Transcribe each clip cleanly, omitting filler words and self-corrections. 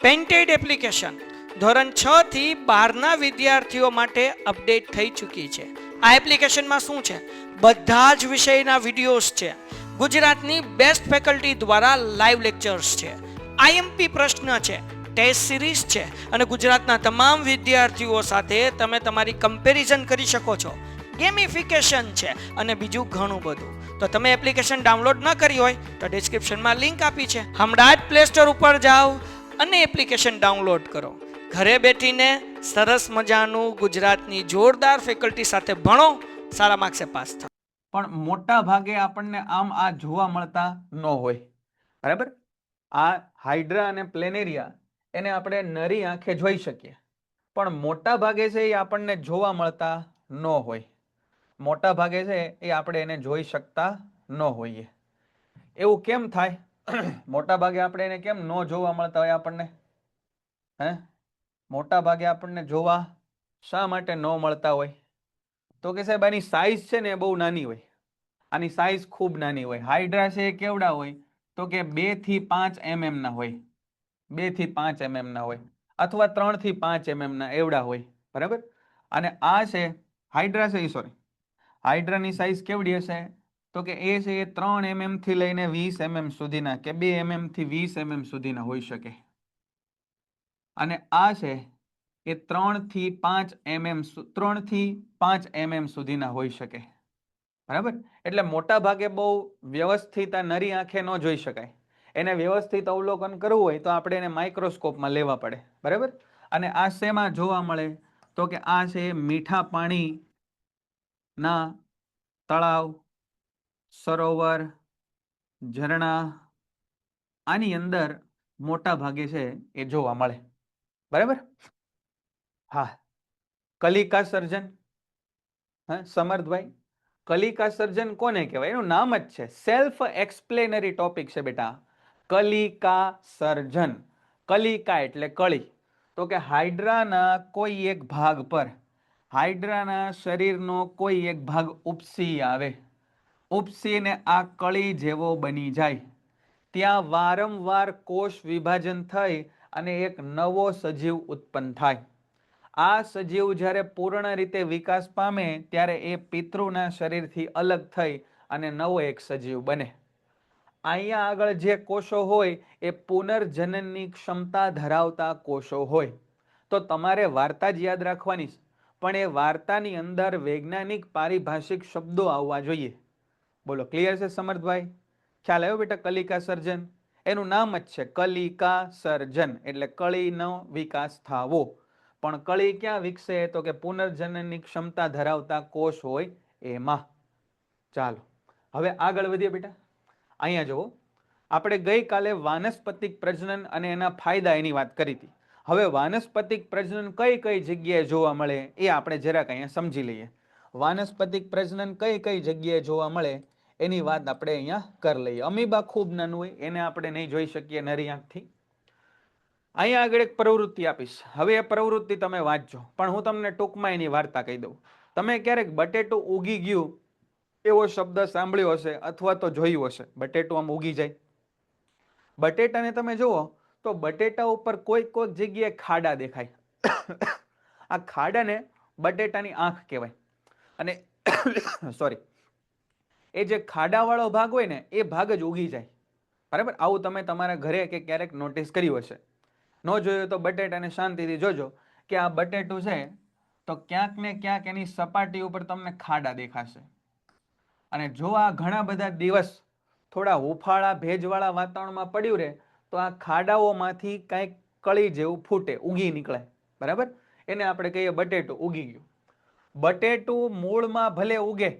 Painted application ધોરણ 6 થી 12ના વિદ્યાર્થીઓ માટે અપડેટ થઈ ચૂકી છે. આ એપ્લિકેશનમાં શું છે? બધા જ વિષયના વિડીયોઝ છે. ગુજરાતની બેસ્ટ ફેકલ્ટી દ્વારા લાઈવ લેક્ચર્સ છે. આઈએમપી પ્રશ્ન છે, ટેસ્ટ સિરીઝ છે અને ગુજરાતના તમામ વિદ્યાર્થીઓ સાથે તમે તમારી કમ્પેરિઝન કરી શકો છો. ગેમિફિકેશન છે અને બીજું ઘણું બધું. તો તમે એપ્લિકેશન ડાઉનલોડ ન કરી હોય તો ડિસ્ક્રિપ્શનમાં લિંક આપી છે. હમણાં જ પ્લે સ્ટોર ઉપર જાઓ અને એપ્લિકેશન ડાઉનલોડ કરો. ઘરે બેઠીને સરસ મજાનું ગુજરાતની જોરદાર ફેકલ્ટી સાથે ભણો, સારા માર્ક્સે પાસ થાઓ. પણ મોટા ભાગે આપણને આમ આ જોવા મળતા ન હોય, બરાબર. આ હાઇડ્રા અને પ્લેનેરિયા એને આપણે નરી આંખે જોઈ શકીએ, પણ મોટા ભાગે છે એ આપણને જોવા મળતા ન હોય. મોટા ભાગે છે એ આપણે એને જોઈ શકતા ન હોઈએ. એવું કેમ થાય? મોટા ભાગે આપણે એને કેમ ન જોવા મળતા હોય આપણને? હે, મોટા ભાગે આપણને જોવા શા માટે ન મળતા હોય? તો કે સાહેબ આની સાઈઝ છે ને એ બહુ નાની હોય. આની સાઈઝ ખૂબ નાની હોય. હાઇડ્રા છે એ કેવડા હોય? તો કે 2 થી 5 mm ના હોય. 2 થી 5 mm ના હોય, અથવા 3 થી 5 mm ના એવડા હોય, બરાબર. અને આ છે હાઇડ્રા છે, સોરી, હાઇડ્રાની સાઈઝ કેવડી હશે? તો કે એ છે એ 3 mm થી લઈને 20 mm સુધીના, કે 2 mm થી 20 mm સુધીના હોઈ શકે. અને આ છે એ 3 થી 5 mm 3 થી 5 mm સુધીના હોઈ શકે, બરાબર. એટલે મોટા ભાગે બહુ વ્યવસ્થિત આ નરી આંખે ન જોઈ શકાય. એને વ્યવસ્થિત અવલોકન કરવું હોય તો આપણે એને માઇક્રોસ્કોપમાં લેવા પડે, બરાબર. અને આ શેમાં જોવા મળે? તો કે આ છે મીઠા પાણીના તળાવ, સરોવર, ઝરણા, આની અંદર મોટા ભાગે છે એ જોવા મળે, બરાબર. હા, કલિકા સર્જન. હા સમર્થભાઈ, કલિકા સર્જન કોને કહેવાય? એનું નામ જ છે, સેલ્ફ એક્સપ્લેનરી ટોપિક છે બેટા. કલિકા સર્જન. કલિકા એટલે કળી. તો કે હાઇડ્રાના કોઈ એક ભાગ પર, હાઇડ્રાના શરીરનો કોઈ એક ભાગ ઉપસી આવે, ઉપસીને આ કળી જેવો બની જાય, ત્યાં વારંવાર કોષ વિભાજન થઈ અને એક નવો સજીવ ઉત્પન્ન થાય. આ સજીવ જ્યારે પૂર્ણ રીતે વિકાસ પામે ત્યારે એ પિતૃના શરીરથી અલગ થઈ અને નવો એક સજીવ બને. અહીંયા આગળ જે કોષો હોય એ પુનર્જનનની ક્ષમતા ધરાવતા કોષો હોય. તો તમારે વાર્તા જ યાદ રાખવાની છે, પણ એ વાર્તાની અંદર વૈજ્ઞાનિક પારિભાષિક શબ્દો આવવા જોઈએ. બોલો, ક્લિયર છે સમર્થભાઈ? ખ્યાલ આવ્યો બેટા? કલિકા સર્જન એનું નામ જ છે, કલિકા સર્જન એટલે કળીનો વિકાસ થાવો. પણ કળી ક્યાં વિકસે? તો કે પુનર્જનનની ક્ષમતા ધરાવતા કોષ હોય એમાં. ચાલો હવે આગળ વધીએ બેટા. અહીંયા જુઓ, આપણે ગઈકાલે વાનસ્પતિક પ્રજનન અને એના ફાયદા એની વાત કરી હતી. હવે વાનસ્પતિક પ્રજનન કઈ કઈ જગ્યાએ જોવા મળે એ આપણે જરાક અહીંયા સમજી લઈએ. વાનસ્પતિક પ્રજનન કઈ કઈ જગ્યાએ જોવા મળે એની વાત આપણે અહીંયા કરી લઈએ. અમીબા ખૂબ નાનું હોય, એને આપણે નહીં જોઈ શકીએ નરી આંખથી. અહીંયા આગળ એક પ્રવૃત્તિ આપીશ. હવે એ પ્રવૃત્તિ તમે વાંચજો, પણ હું તમને ટૂંકમાં એની વાર્તા કહી દઉં. તમે ક્યારેક બટેટું ઉગી ગયું એવો શબ્દ સાંભળ્યો હશે અથવા તો જોયું હશે. બટેટું આમ ઉગી જાય. બટેટાને તમે જુઓ તો બટેટા ઉપર કોઈક કોઈક જગ્યાએ ખાડા દેખાય. આ ખાડાને બટેટાની આંખ કહેવાય. અને સોરી, એ જે ખાડાવાળો ભાગ હોય ને એ ભાગ જ ઉગી જાય, બરાબર. આવું તમે તમારા ઘરે કે ક્યારેક નોટિસ કર્યું હશે. ન જોયું તો બટેટાને શાંતિથી જોજો કે આ બટેટું છે તો ક્યાંક ને ક્યાંક એની સપાટી ઉપર તમને ખાડા દેખાશે. અને જો આ ઘણા બધા દિવસ થોડા હુફાળા ભેજવાળા વાતાવરણમાં પડ્યું રહે તો આ ખાડાઓમાંથી કંઈક કળી જેવું ફૂટે, ઉગી નીકળે, બરાબર. એને આપણે કહીએ બટેટું ઉગી ગયું. બટેટું મૂળમાં ભલે ઉગે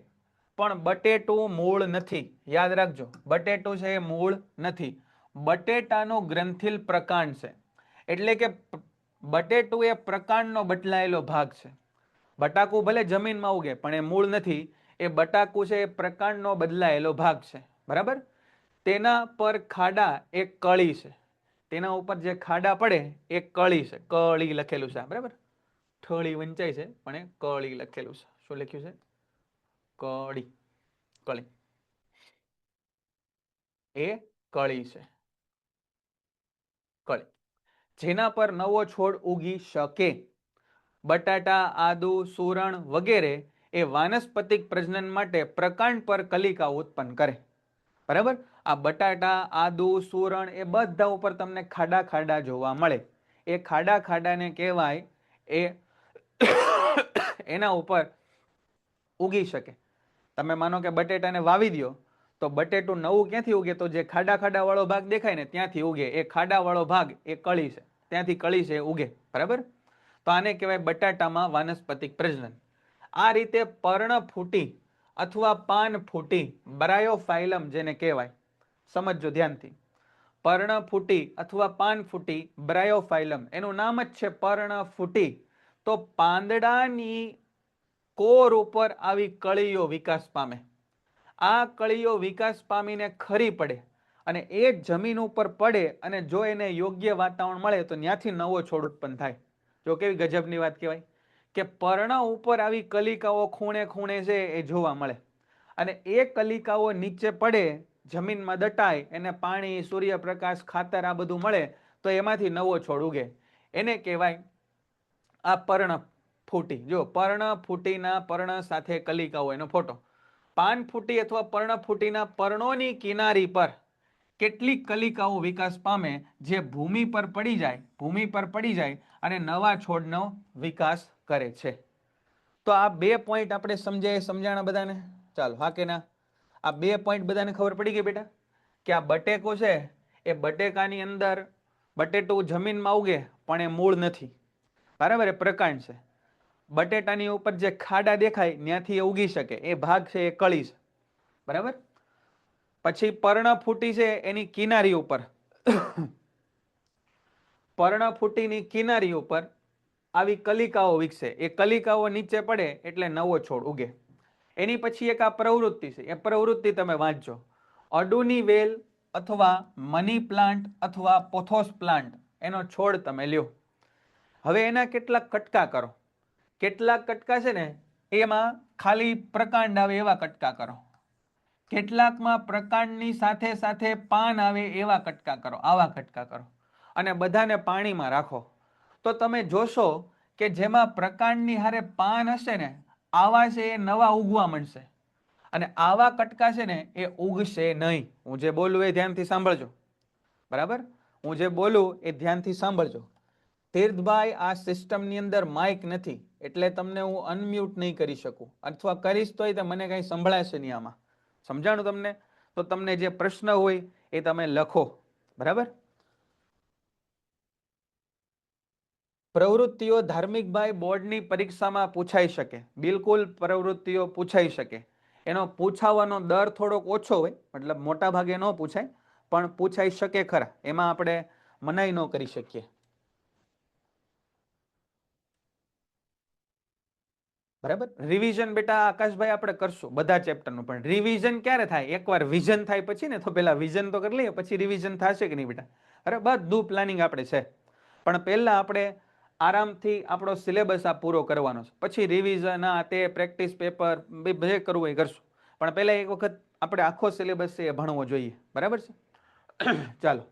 પણ બટેટું મૂળ નથી. યાદ રાખજો, બટેટું છે એ મૂળ નથી. બટેટાનો ગ્રંથિલ પ્રકાંડ છે. એટલે કે બટેટું એ પ્રકાંડનો બદલાયેલો ભાગ છે. બટાકું ભલે જમીનમાં ઉગે પણ એ મૂળ નથી. એ બટાકું છે એ પ્રકાંડનો બદલાયેલો ભાગ છે, બરાબર. તેના પર ખાડા એક કળી છે. તેના ઉપર જે ખાડા પડે એ કળી છે. કળી લખેલું છે, બરાબર. ઠળી વંચાય છે પણ એ કળી લખેલું છે. શું લખ્યું છે? કળી. કળી એ કળી છે, કળી. જેના પર નવો છોડ ઉગી શકે. બટાટા, આદુ, સુરણ વગેરે એ વાનસ્પતિક પ્રજનન માટે પ્રકાંડ પર કલિકાઓ ઉત્પન્ન કરે. બરાબર. આ બટાટા, આદુ, સુરણ એ બધા ઉપર તમને ખાડા ખાડા જોવા મળે. એ ખાડા ખાડાને કહેવાય એ એના ઉપર ઉગી શકે. તમે માનો કે બટેટાને વાવી દો તો બટેટું નવું ક્યાંથી ઉગે? તો જે ખાડા ખાડા વાળો ભાગ દેખાય ને ત્યાંથી ઉગે. એ ખાડા વાળો ભાગ એ કળી છે, ત્યાંથી કળી છે ઉગે. બરાબર. તો આને કહેવાય બટાટામાં વાનસ્પતિક પ્રજનન. આ રીતે પર્ણ ફૂટી અથવા પાન ફૂટી બ્રાયોફાઇલમ જેને કહેવાય, સમજજો ધ્યાનથી. પર્ણ ફૂટી અથવા પાન ફૂટી બ્રાયોફાઇલમ, એનું નામ જ છે પર્ણ ફૂટી. તો પાંદડાની કોર ઉપર આવી કળીઓ વિકાસ પામે. આ કળીઓ વિકાસ પામીને ખરી પડે અને એ જમીન ઉપર પડે અને જો એને યોગ્ય વાતાવરણ મળે તો ત્યાંથી નવો છોડ ઉત્પન્ન થાય. જો કેવી ગજબની વાત કહેવાય કે પર્ણ ઉપર આવી કલિકાઓ ખૂણે ખૂણે છે એ જોવા મળે અને એ કલિકાઓ નીચે પડે, જમીનમાં દટાય, એને પાણી, સૂર્યપ્રકાશ, ખાતર આ બધું મળે તો એમાંથી નવો છોડ ઉગે. એને કહેવાય આ પર્ણ ફૂટી. જો પર્ણ ફૂટીના પર્ણ સાથે કલિકાઓ, એનો ફોટો. પાન ફૂટી અથવા પર્ણ ફૂટીના પર્ણોની કિનારી પર કેટલીક કલિકાઓ વિકાસ પામે જે ભૂમિ પર પડી જાય અને નવા છોડનો વિકાસ કરે છે. તો આ 2 પોઈન્ટ આપણે સમજાણા બધાને? ચાલો, હા કે ના? આ 2 પોઈન્ટ બધાને ખબર પડી ગઈ બેટા? કે આ બટેકો છે એ બટેકાની અંદર બટેટું જમીનમાં ઉગે પણ એ મૂળ નથી. બરાબર, એ પ્રકાંડ છે. બટેટાની ઉપર જે ખાડા દેખાય ત્યાંથી એ ઉગી શકે, એ ભાગ છે એ કળી છે. બરાબર. પછી પર્ણ ફૂટી છે એની કિનારી ઉપર પર્ણફૂટીની કિનારી ઉપર આવી કલિકાઓ વિકસે. એ કલિકાઓ નીચે પડે એટલે નવો છોડ ઉગે. એની પછી એક આ પ્રવૃત્તિ છે, એ પ્રવૃત્તિ તમે વાંચજો. અડુની વેલ અથવા મની પ્લાન્ટ અથવા પોથોસ પ્લાન્ટ એનો છોડ તમે લ્યો. હવે એના કેટલાક કટકા કરો. કેટલાક કટકા છે ને એમાં ખાલી પ્રકાંડ આવે એવા કટકા કરો. કેટલાકમાં પ્રકાંડની સાથે સાથે પાન આવે એવા કટકા કરો, આવા કટકા કરો અને બધાને પાણીમાં રાખો. તો તમે જોશો કે જેમાં પ્રકાંડની હારે પાન હશે ને આવા છે એ નવા ઉગવા મળશે અને આવા કટકા છે ને એ ઉગશે નહીં. હું જે બોલું એ ધ્યાનથી સાંભળજો. બરાબર, હું જે બોલું એ ધ્યાનથી સાંભળજો. તીર્થભાઈ, આ સિસ્ટમની અંદર માઇક નથી એટલે તમને હું અનમ્યુટ નહીં કરી શકું, અથવા કરીશ તોય મને કંઈ સંભળાશે નહીં આમાં. સમજાણું તમને? તો તમને જે પ્રશ્ન હોય એ તમે લખો. બરાબર. પ્રવૃત્તિઓ ધાર્મિકભાઈ બોર્ડની પરીક્ષામાં પૂછાઈ શકે. બિલકુલ પ્રવૃત્તિઓ પૂછાઈ શકે. એનો પૂછાવાનો દર થોડોક ઓછો હોય, મતલબ મોટા ભાગે ન પૂછાય પણ પૂછાઈ શકે ખરા. એમાં આપણે મનાઈ ન કરી શકીએ. બરાબર. રિવિઝન બેટા આકાશભાઈ આપણે કરશું બધા ચેપ્ટરનું, પણ રિવિઝન ક્યારે થાય? એકવાર વિઝન થાય પછી ને. તો પેલા વિઝન તો કરી લઈએ પછી રિવિઝન થશે કે નહીં બેટા? અરે બધું પ્લાનિંગ આપણે છે, પણ પહેલા આપણે આરામથી આપણો સિલેબસ આ પૂરો કરવાનો છે. પછી રિવિઝન, આ તે પ્રેક્ટિસ પેપર જે કરવું એ કરશું, પણ પહેલા એક વખત આપણે આખો સિલેબસ છે એ ભણવો જોઈએ. બરાબર છે? ચાલો,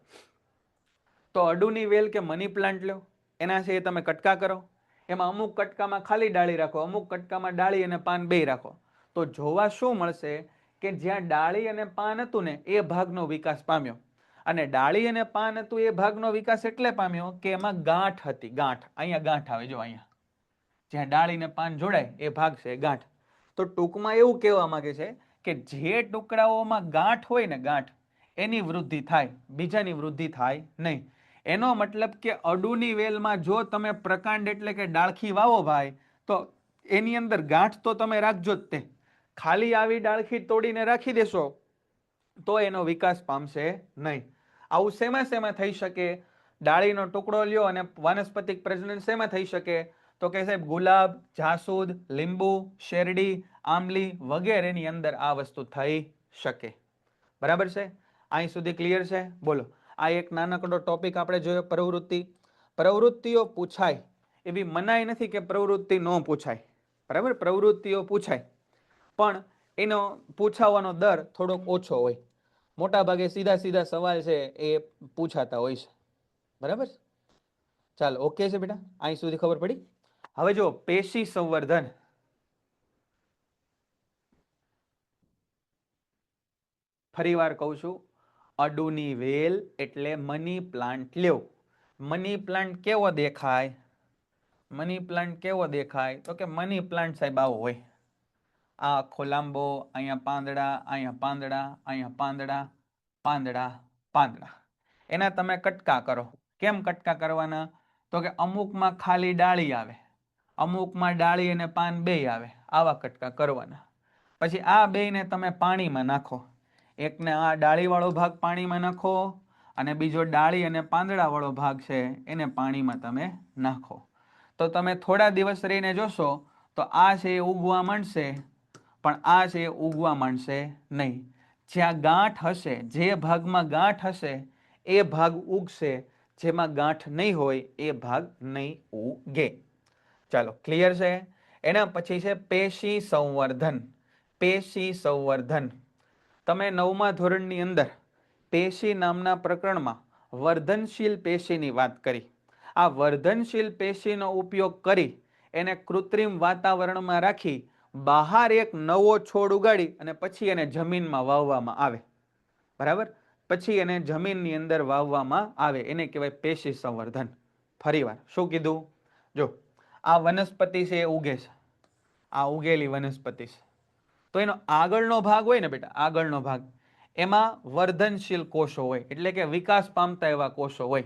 તો અડુની વેલ કે મની પ્લાન્ટ લો, એના છે એ તમે કટકા કરો. એમાં અમુક કટકામાં ખાલી ડાળી રાખો, અમુક કટકામાં ડાળી અને પાન બેય રાખો. તો જોવા શું મળશે કે જ્યાં ડાળી અને પાન હતું ને એ ભાગનો વિકાસ પામ્યો. અને ડાળી અને પાન હતું એ ભાગનો વિકાસ એટલે પામ્યો કે એમાં ગાંઠ હતી. ગાંઠ, અહીંયા ગાંઠ આવે, જો અહીંયા જ્યાં ડાળી ને પાન જોડાય એ ભાગ છે ગાંઠ. તો ટૂંકમાં એવું કહેવા માંગે છે કે જે ટુકડાઓમાં ગાંઠ હોય ને, ગાંઠ, એની વૃદ્ધિ થાય, બીજાની વૃદ્ધિ થાય નહીં. એનો મતલબ કે અડુની વેલમાં જો તમે પ્રકાંડ એટલે કે ડાળખી વાવો ભાઈ, તો એની અંદર ગાંઠ તો તમે રાખજો જ તે. ખાલી આવી ડાળખી તોડીને રાખી દેશો તો એનો વિકાસ પામશે નહીં. આવું શેમાં થઈ શકે? ડાળીનો ટુકડો લ્યો અને વાનસ્પતિક પ્રજનન શેમાં થઈ શકે? તો કે સાહેબ ગુલાબ, જાસૂદ, લીંબુ, શેરડી, આંબલી વગેરેની અંદર આ વસ્તુ થઈ શકે. બરાબર છે? અહીં સુધી ક્લિયર છે? બોલો. આ એક નાનકડો ટોપિક આપણે જોયો, પ્રવૃત્તિ. પ્રવૃત્તિઓ પૂછાય એવી મનાઈ નથી કે પ્રવૃત્તિ ન પૂછાય. બરાબર, પ્રવૃત્તિઓ પૂછાય પણ એનો પૂછાવાનો દર થોડોક ઓછો હોય. મોટા ભાગે સીધા સીધા સવાલ છે એ પૂછાતા હોય છે. બરાબર. ચાલો ઓકે છે બેટા, અહીં સુધી ખબર પડી. હવે જો પેશી સંવર્ધન, ફરી વાર કહું છું, અડુની વેલ એટલે મની પ્લાન્ટ લ્યો. મની પ્લાન્ટ કેવો દેખાય? મની પ્લાન્ટ કેવો દેખાય? તો કે મની પ્લાન્ટ સાહેબ આવો હોય. આ આખો લાંબો, અહીંયા પાંદડા, અહીંયા પાંદડા, અહીંયા પાંદડા, પાંદડા, પાંદડા. એના તમે કટકા કરો. કેમ કટકા કરવાના? તો કે અમુકમાં ખાલી ડાળી આવે, અમુકમાં ડાળી અને પાન બેય આવે, આવા કટકા કરવાના. પછી આ બેયને તમે પાણીમાં નાખો. એકને આ ડાળીવાળો ભાગ પાણીમાં નાખો અને બીજો ડાળી અને પાંદડાવાળો ભાગ છે એને પાણીમાં તમે નાખો. તો તમે થોડા દિવસ રહીને જોશો તો આ છે એ ઉગવા માંડશે, પણ આ છે એ ઉગવા માંડશે નહીં. જ્યાં ગાંઠ હશે, જે ભાગમાં ગાંઠ હશે એ ભાગ ઉગશે, જેમાં ગાંઠ નહીં હોય એ ભાગ નહીં ઉગે. ચાલો ક્લિયર છે. એના પછી છે પેશી સંવર્ધન. પેશી સંવર્ધન, તમે 9મા ધોરણની અંદર પેશી નામના પ્રકરણમાં વર્ધનશીલ પેશીની વાત કરી. આ વર્ધનશીલ પેશીનો ઉપયોગ કરી એને કૃત્રિમ વાતાવરણમાં રાખી બહાર એક નવો છોડ ઉગાડી અને પછી એને જમીનમાં વાવવામાં આવે. બરાબર? પછી એને જમીનની અંદર વાવવામાં આવે, એને કહેવાય પેશી સંવર્ધન. ફરીવાર શું કીધું? જો આ વનસ્પતિ છે એ ઉગે છે, આ ઉગેલી વનસ્પતિ છે, તો એનો આગળનો ભાગ હોય ને બેટા, આગળનો ભાગ, એમાં વર્ધનશીલ કોષો હોય, એટલે કે વિકાસ પામતા એવા કોષો હોય.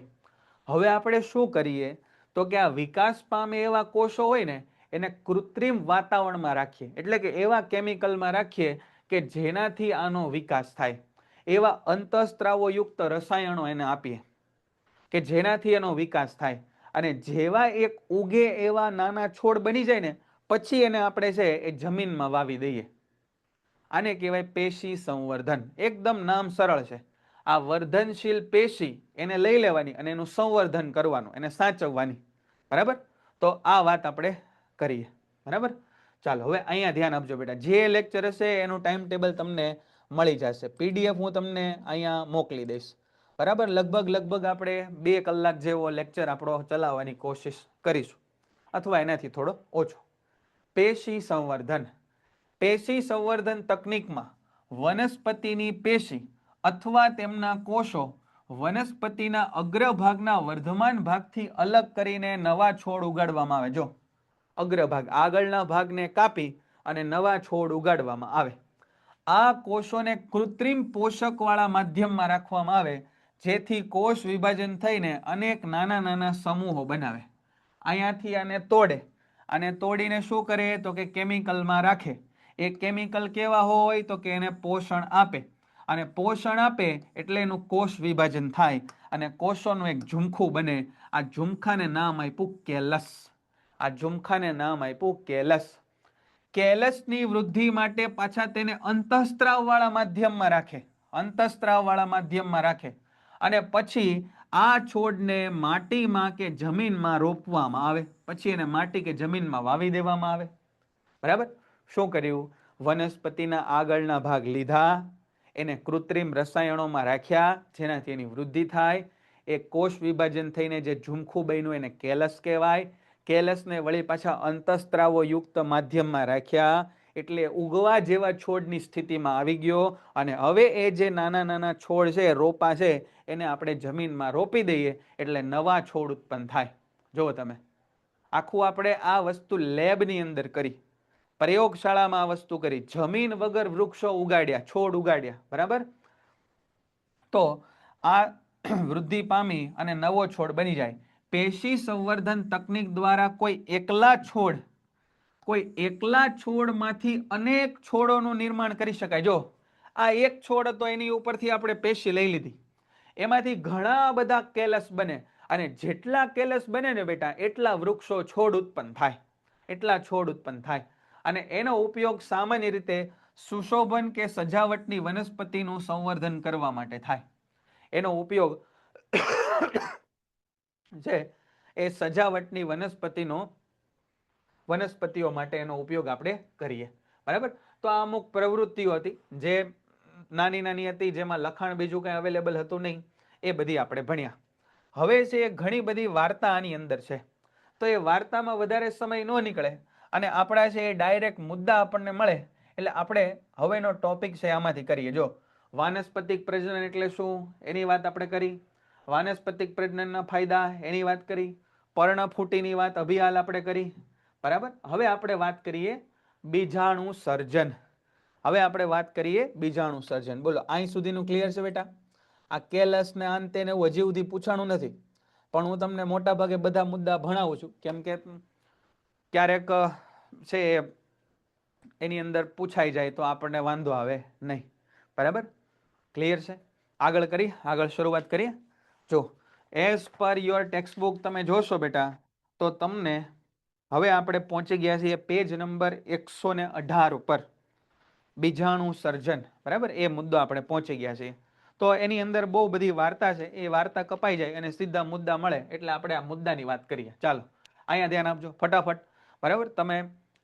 હવે આપણે શું કરીએ તો કે આ વિકાસ પામે એવા કોષો હોય ને એને કૃત્રિમ વાતાવરણમાં રાખીએ, એટલે કે એવા કેમિકલમાં રાખીએ કે જેનાથી આનો વિકાસ થાય. એવા અંતઃસ્ત્રાવો યુક્ત રસાયણો એને આપીએ કે જેનાથી એનો વિકાસ થાય. અને જેવા એક ઉગે એવા નાના છોડ બની જાય ને પછી એને આપણે છે એ જમીનમાં વાવી દઈએ. આને કહેવાય પેશી સંવર્ધન. એકદમ નામ સરળ છે. આ વર્ધનશીલ પેશી એને લઈ લેવાની અને એનું સંવર્ધન કરવાનું, એને સાચવવાની. બરાબર? તો આ વાત આપણે કરીએ. બરાબર? ચાલો હવે અહીંયા ધ્યાન આપજો બેટા. જે લેક્ચર હશે એનું ટાઈમ ટેબલ તમને મળી જશે. પીડીએફ હું તમને અહીંયા મોકલી દઈશ. બરાબર? લગભગ આપણે 2 કલાક જેવો લેક્ચર આપણો ચલાવવાની કોશિશ કરીશું, અથવા એનાથી થોડો ઓછો. પેશી સંવર્ધન. પેશી સંવર્ધન તકનીકમાં વનસ્પતિની પેશી અથવા તેમના કોષો વનસ્પતિના અગ્રભાગના વર્ધમાન ભાગથી અલગ કરીને નવા છોડ ઉગાડવામાં આવે. જો અગ્રભાગ, આગળના ભાગને કાપી અને નવા છોડ ઉગાડવામાં આવે. આ કોષોને કૃત્રિમ પોષકવાળા માધ્યમમાં રાખવામાં આવે, જેથી કોષ વિભાજન થઈને અનેક નાના નાના સમૂહો બનાવે. અહીંયાથી આને તોડે, અને તોડીને શું કરે તો કે કેમિકલમાં રાખે. એ કેમિકલ કેવા હોય તો કે એને પોષણ આપે, અને પોષણ આપે એટલે એનું કોષ વિભાજન થાય અને કોષોનું એક ઝુમખું બને. આ ઝુમખાને નામ આપ્યું કેલસ. આ ઝુમખાને નામ આપ્યું કેલસ. કેલસની વૃદ્ધિ માટે પાછા તેને અંતઃસ્ત્રાવ વાળા માધ્યમમાં રાખે, અંતઃસ્ત્રાવ વાળા માધ્યમમાં રાખે, અને પછી આ છોડને માટીમાં કે જમીનમાં રોપવામાં આવે. પછી એને માટી કે જમીનમાં વાવી દેવામાં આવે. બરાબર? શું કર્યું? વનસ્પતિના આગળના ભાગ લીધા, એને કૃત્રિમ રસાયણોમાં રાખ્યા જેનાથી એની વૃદ્ધિ થાય. એ કોષ વિભાજન થઈને જે ઝુમખું બન્યું એને કેલસ કહેવાય. કેલસને વળી પાછા અંતઃસ્ત્રાવો યુક્ત માધ્યમમાં રાખ્યા એટલે ઉગવા જેવા છોડની સ્થિતિમાં આવી ગયો. અને હવે એ જે નાના નાના છોડ છે, રોપા છે, એને આપણે જમીનમાં રોપી દઈએ એટલે નવા છોડ ઉત્પન્ન થાય. જુઓ તમે, આખું આપણે આ વસ્તુ લેબની અંદર કરી, પ્રયોગશાળામાં આ વસ્તુ કરી, જમીન વગર વૃક્ષો ઉગાડ્યા, છોડ ઉગાડ્યા. બરાબર? તો આ વૃદ્ધિ પામી અને નવો છોડ બની જાય. પેશી સંવર્ધન તકનીક દ્વારા કોઈ એકલા છોડમાંથી અનેક છોડોનું નિર્માણ કરી શકાય. જો આ એક છોડ હતો એની ઉપરથી આપણે પેશી લઈ લીધી, એમાંથી ઘણા બધા કેલસ બને, અને જેટલા કેલસ બને ને બેટા એટલા વૃક્ષો છોડ ઉત્પન્ન થાય, એટલા છોડ ઉત્પન્ન થાય. અને એનો ઉપયોગ સામાન્ય રીતે સુશોભન કે સજાવટની વનસ્પતિનું સંવર્ધન કરવા માટે થાય. એનો ઉપયોગ છે એ સજાવટની વનસ્પતિઓ માટે એનો ઉપયોગ આપણે કરીએ. બરાબર? તો આ અમુક પ્રવૃત્તિઓ હતી જે નાની નાની હતી, જેમાં લખાણ બીજું કંઈ અવેલેબલ હતું નહીં, એ બધી આપણે ભણ્યા. હવે છે એ ઘણી બધી વાર્તા આની અંદર છે, તો એ વાર્તામાં વધારે સમય ન નીકળે અને આપણા છે એ ડાયરેક્ટ મુદ્દા આપણને મળે, એટલે આપણે હવેનો ટોપિક છે આમાંથી કરીએ. જો વાનસ્પતિક પ્રજનન એટલે શું એની વાત આપણે કરી, વાનસ્પતિક પ્રજનનના ફાયદા એની વાત કરી, પર્ણફૂટીની વાત અભિહાલ આપણે કરી, બરાબર. હવે આપણે વાત કરીએ બીજાણુ સર્જન. હવે આપણે વાત કરીએ બીજાણુ સર્જન. બોલો અહીં સુધીનું ક્લિયર છે બેટા? આ કેલસ ને અંતે ને એવું હજી સુધી પૂછાણું નથી, પણ હું તમને મોટા ભાગે બધા મુદ્દા ભણાવું છું, કેમ કે ક્યારેક છે એની અંદર પૂછાઈ જાય તો આપણને વાંધો આવે નહીં. બરાબર, ક્લિયર છે? આગળ કરી, આગળ શરૂઆત કરીએ. જો as per your text book તમે જોશો બેટા તો તમને હવે આપણે પહોંચી ગયા છીએ પેજ નંબર 118 ઉપર, બીજાણુ સર્જન. બરાબર, એ મુદ્દો આપણે પહોંચી ગયા છીએ. તો એની અંદર બહુ બધી વાર્તા છે, એ વાર્તા કપાઈ જાય અને સીધા મુદ્દા મળે, એટલે આપણે આ મુદ્દાની વાત કરીએ. ચાલો અહીંયા ધ્યાન આપજો ફટાફટ. બરાબર, તમે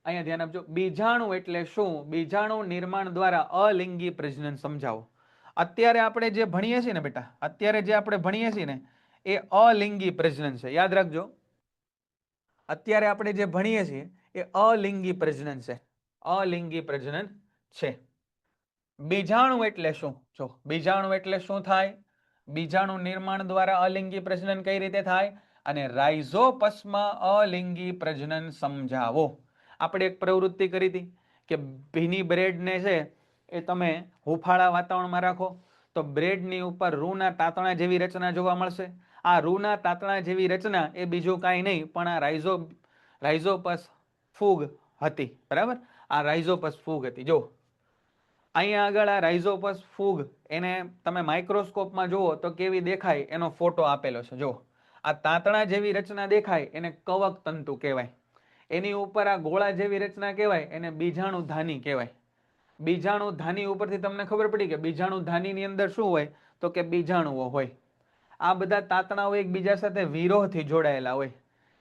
અહીંયા ધ્યાન આપજો. બીજાણુ એટલે શું? બીજાણુ નિર્માણ દ્વારા અલિંગી પ્રજનન સમજાવો. અત્યારે આપણે જે ભણીએ છીએ ને બેટા, અત્યારે જે આપણે ભણીએ છીએ ને એ અલિંગી પ્રજનન છે, યાદ રાખજો. અત્યારે આપણે જે ભણીએ છીએ એ અલિંગી પ્રજનન છે, અલિંગી પ્રજનન છે. બીજાણુ એટલે શું? જો બીજાણુ એટલે શું થાય? બીજાણુ નિર્માણ દ્વારા અલિંગી પ્રજનન કઈ રીતે થાય? અને રાઇઝોપસમાં અલિંગી પ્રજનન સમજાવો. આપણે એક પ્રવૃત્તિ કરી હતી કે ભીની બ્રેડને છે એ તમે હુફાળા વાતાવરણમાં રાખો તો બ્રેડની ઉપર રૂના તાતણા જેવી રચના જોવા મળશે. આ રૂના તાતણા જેવી રચના એ બીજું કાંઈ નહીં પણ આ રાઇઝોપસ ફૂગ હતી. બરાબર, આ રાઇઝોપસ ફૂગ હતી. જો અહીંયા આગળ આ રાઇઝોપસ ફૂગ એને તમે માઇક્રોસ્કોપમાં જુઓ તો કેવી દેખાય એનો ફોટો આપેલો છે. જો આ તાતણા જેવી રચના દેખાય એને કવક તંતુ કહેવાય. એની ઉપર આ ગોળા જેવી રચના કહેવાય એને બીજાણુ ધાની કહેવાય. બીજાણુ ધાની ઉપરથી તમને ખબર પડી કે બીજાણુ ધાનીની અંદર શું હોય? તો કે બીજાણુઓ હોય. આ બધા તાતણાઓ એકબીજા સાથે વિરોહથી જોડાયેલા હોય.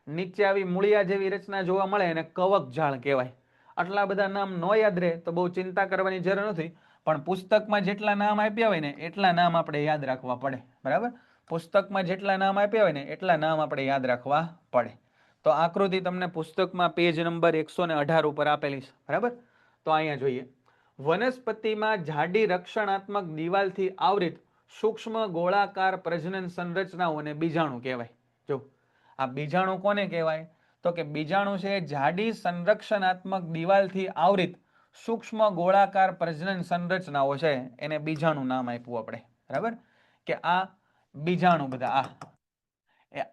નીચે આવી મૂળિયા જેવી રચના જોવા મળે એને કવક જાળ કહેવાય. આટલા બધા નામ ન યાદ રહે તો બહુ ચિંતા કરવાની જરૂર નથી, પણ પુસ્તકમાં જેટલા નામ આપ્યા હોય ને એટલા નામ આપણે યાદ રાખવા પડે. બરાબર, પુસ્તકમાં જેટલા નામ આપ્યા હોય ને એટલા નામ આપણે યાદ રાખવા પડે. તો આકૃતિ તમને પુસ્તકમાં પેજ નંબર 118 ઉપર આપેલી છે. બરાબર, તો અહીંયા જોઈએ. વનસ્પતિમાં જાડી રક્ષણાત્મક દિવાલથી આવરિત સૂક્ષ્મ ગોળાકાર પ્રજનન સંરચનાઓને બીજાણુ કહેવાય. જો આ બીજાણુ કોને કહેવાય? તો કે બીજાણુ છે જાડી સંરક્ષણાત્મક દિવાલથી આવરિત સૂક્ષ્મ ગોળાકાર પ્રજનન સંરચનાઓ છે એને બીજાણુ નામ આપ્યું આપણે. બરાબર, કે આ બીજાણુ બધા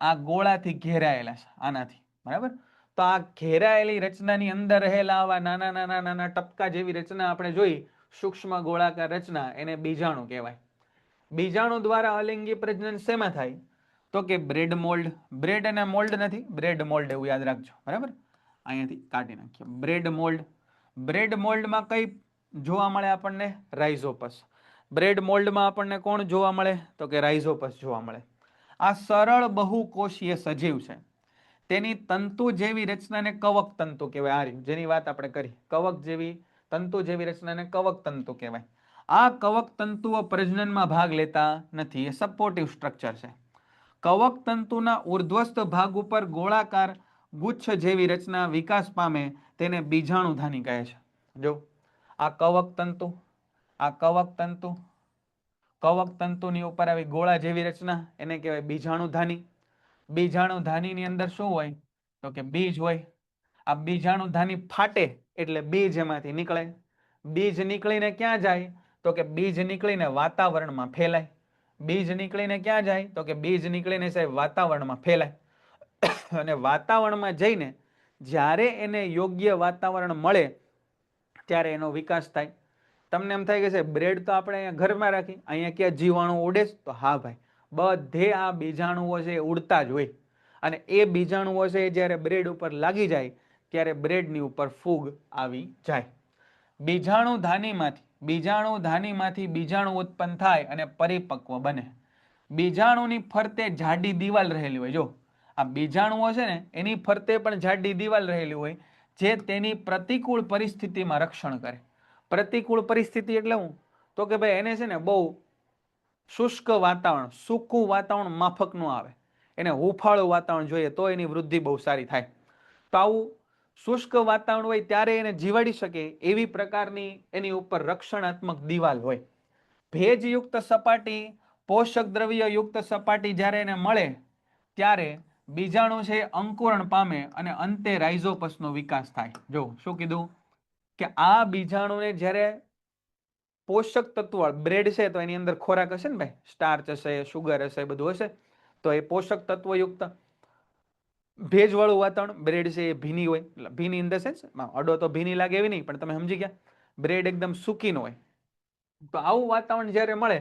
આ ગોળાથી ઘેરાયેલા છે આનાથી. બરાબર, તો આ ઘેરાયેલી રચનાની અંદર રહેલા આવા નાના નાના નાના ટપકા જેવી રચના આપણે જોઈ, સૂક્ષ્મ ગોળાકાર રચના, એને બીજાણુ કહેવાય. બીજાણુ દ્વારા અલિંગી પ્રજનન શેમાં થાય? તો કે બ્રેડ મોલ્ડ. બ્રેડ અને મોલ્ડ નથી, બ્રેડ મોલ્ડ એવું યાદ રાખજો. બરાબર, અહીંયાથી કાઢી નાખીએ. Bread mould. બ્રેડ મોલ્ડમાં કઈ જોવા મળે આપણને? રાઇઝોપસ. બ્રેડ મોલ્ડમાં આપણને કોણ જોવા મળે? તો કે રાઇઝોપસ જોવા મળે. આ સરળ બહુકોષીય સજીવ છે. તેની તંતુ જેવી રચનાને કવક તંતુ કહેવાય. આ રહ્યું જેની વાત આપણે કરી, કવક જેવી તંતુ જેવી રચનાને કવક તંતુ કહેવાય. આ કવક તંતુઓ પ્રજનનમાં ભાગ લેતા નથી, એ સપોર્ટિવ સ્ટ્રક્ચર છે. કવક તંતુના ઉર્ધ્વસ્થ ભાગ ઉપર ગોળાકાર ગુચ્છ જેવી રચના વિકાસ પામે તેને બીજાણુ ધાની કહે છે. જો આ કવક તંતુ, આ કવક તંતુ, કવક તંતુની ઉપર આવી ગોળા જેવી રચના એને કહેવાય બીજાણુ ધાની. બીજાણુ ધાનીની અંદર શું હોય? તો કે બીજ હોય. આ બીજાણુ ધાની ફાટે એટલે બીજ એમાંથી નીકળે. બીજ નીકળીને ક્યાં જાય? તો કે બીજ નીકળીને વાતાવરણમાં ફેલાય. બીજ નીકળીને ક્યાં જાય? તો કે બીજ નીકળીને સાહેબ વાતાવરણમાં ફેલાય. અને વાતાવરણમાં જઈને જ્યારે એને યોગ્ય વાતાવરણ મળે ત્યારે એનો વિકાસ થાય. તમને એમ થાય કે સાહેબ બ્રેડ તો આપણે અહીંયા ઘરમાં રાખી, અહીંયા ક્યાં જીવાણુ ઉડે? તો હા ભાઈ, બધે આ બીજાણુઓ છે એ ઉડતા જ હોય. અને એ બીજાણુઓ છે જ્યારે બ્રેડ ઉપર લાગી જાય ત્યારે બ્રેડની ઉપર ફૂગ આવી જાય. બીજાણુ ધાનીમાંથી બીજાણુ ઉત્પન્ન થાય અને પરિપક્વ બને. બીજાણુની ફરતે જાડી દિવાલ રહેલી હોય. જો આ બીજાણુઓ છે ને એની ફરતે પણ જાડી દિવાલ રહેલી હોય જે તેની પ્રતિકૂળ પરિસ્થિતિમાં રક્ષણ કરે. પ્રતિકૂળ પરિસ્થિતિ એટલે હું? તો કે ભાઈ એને છે ને બહુ શુષ્ક વાતાવરણ, સૂકું વાતાવરણ માફક ન આવે, એને હુંફાળું વાતાવરણ જોઈએ તો એની વૃદ્ધિ બહુ સારી થાય. તો આવું શુષ્ક વાતાવરણ હોય ત્યારે એને જીવાડી શકે એવી પ્રકારની એની ઉપર રક્ષણાત્મક દિવાલ હોય. ભેજયુક્ત સપાટી, પોષક દ્રવ્ય યુક્ત સપાટી જ્યારે એને મળે ત્યારે બીજાણુ છે અંકુરણ પામે અને અંતે રાઇઝોપસનો વિકાસ થાય. જો શું કીધું કે આ બીજાણુને જ્યારે પોષક તત્વો બ્રેડ છે તો એની અંદર ખોરાક હશે ને ભાઈ, સ્ટાર્ચ હશે, શુગર હશે, બધું હશે. તો એ પોષક તત્વો યુક્ત ભેજવાળું વાતાવરણ, બ્રેડ છે એ ભીની હોય, ભીની ઇન ધ સેન્સ અડો તો ભીની લાગે એવી નહીં, પણ તમે સમજી ગયા, બ્રેડ એકદમ સૂકી ન હોય. તો આવું વાતાવરણ જ્યારે મળે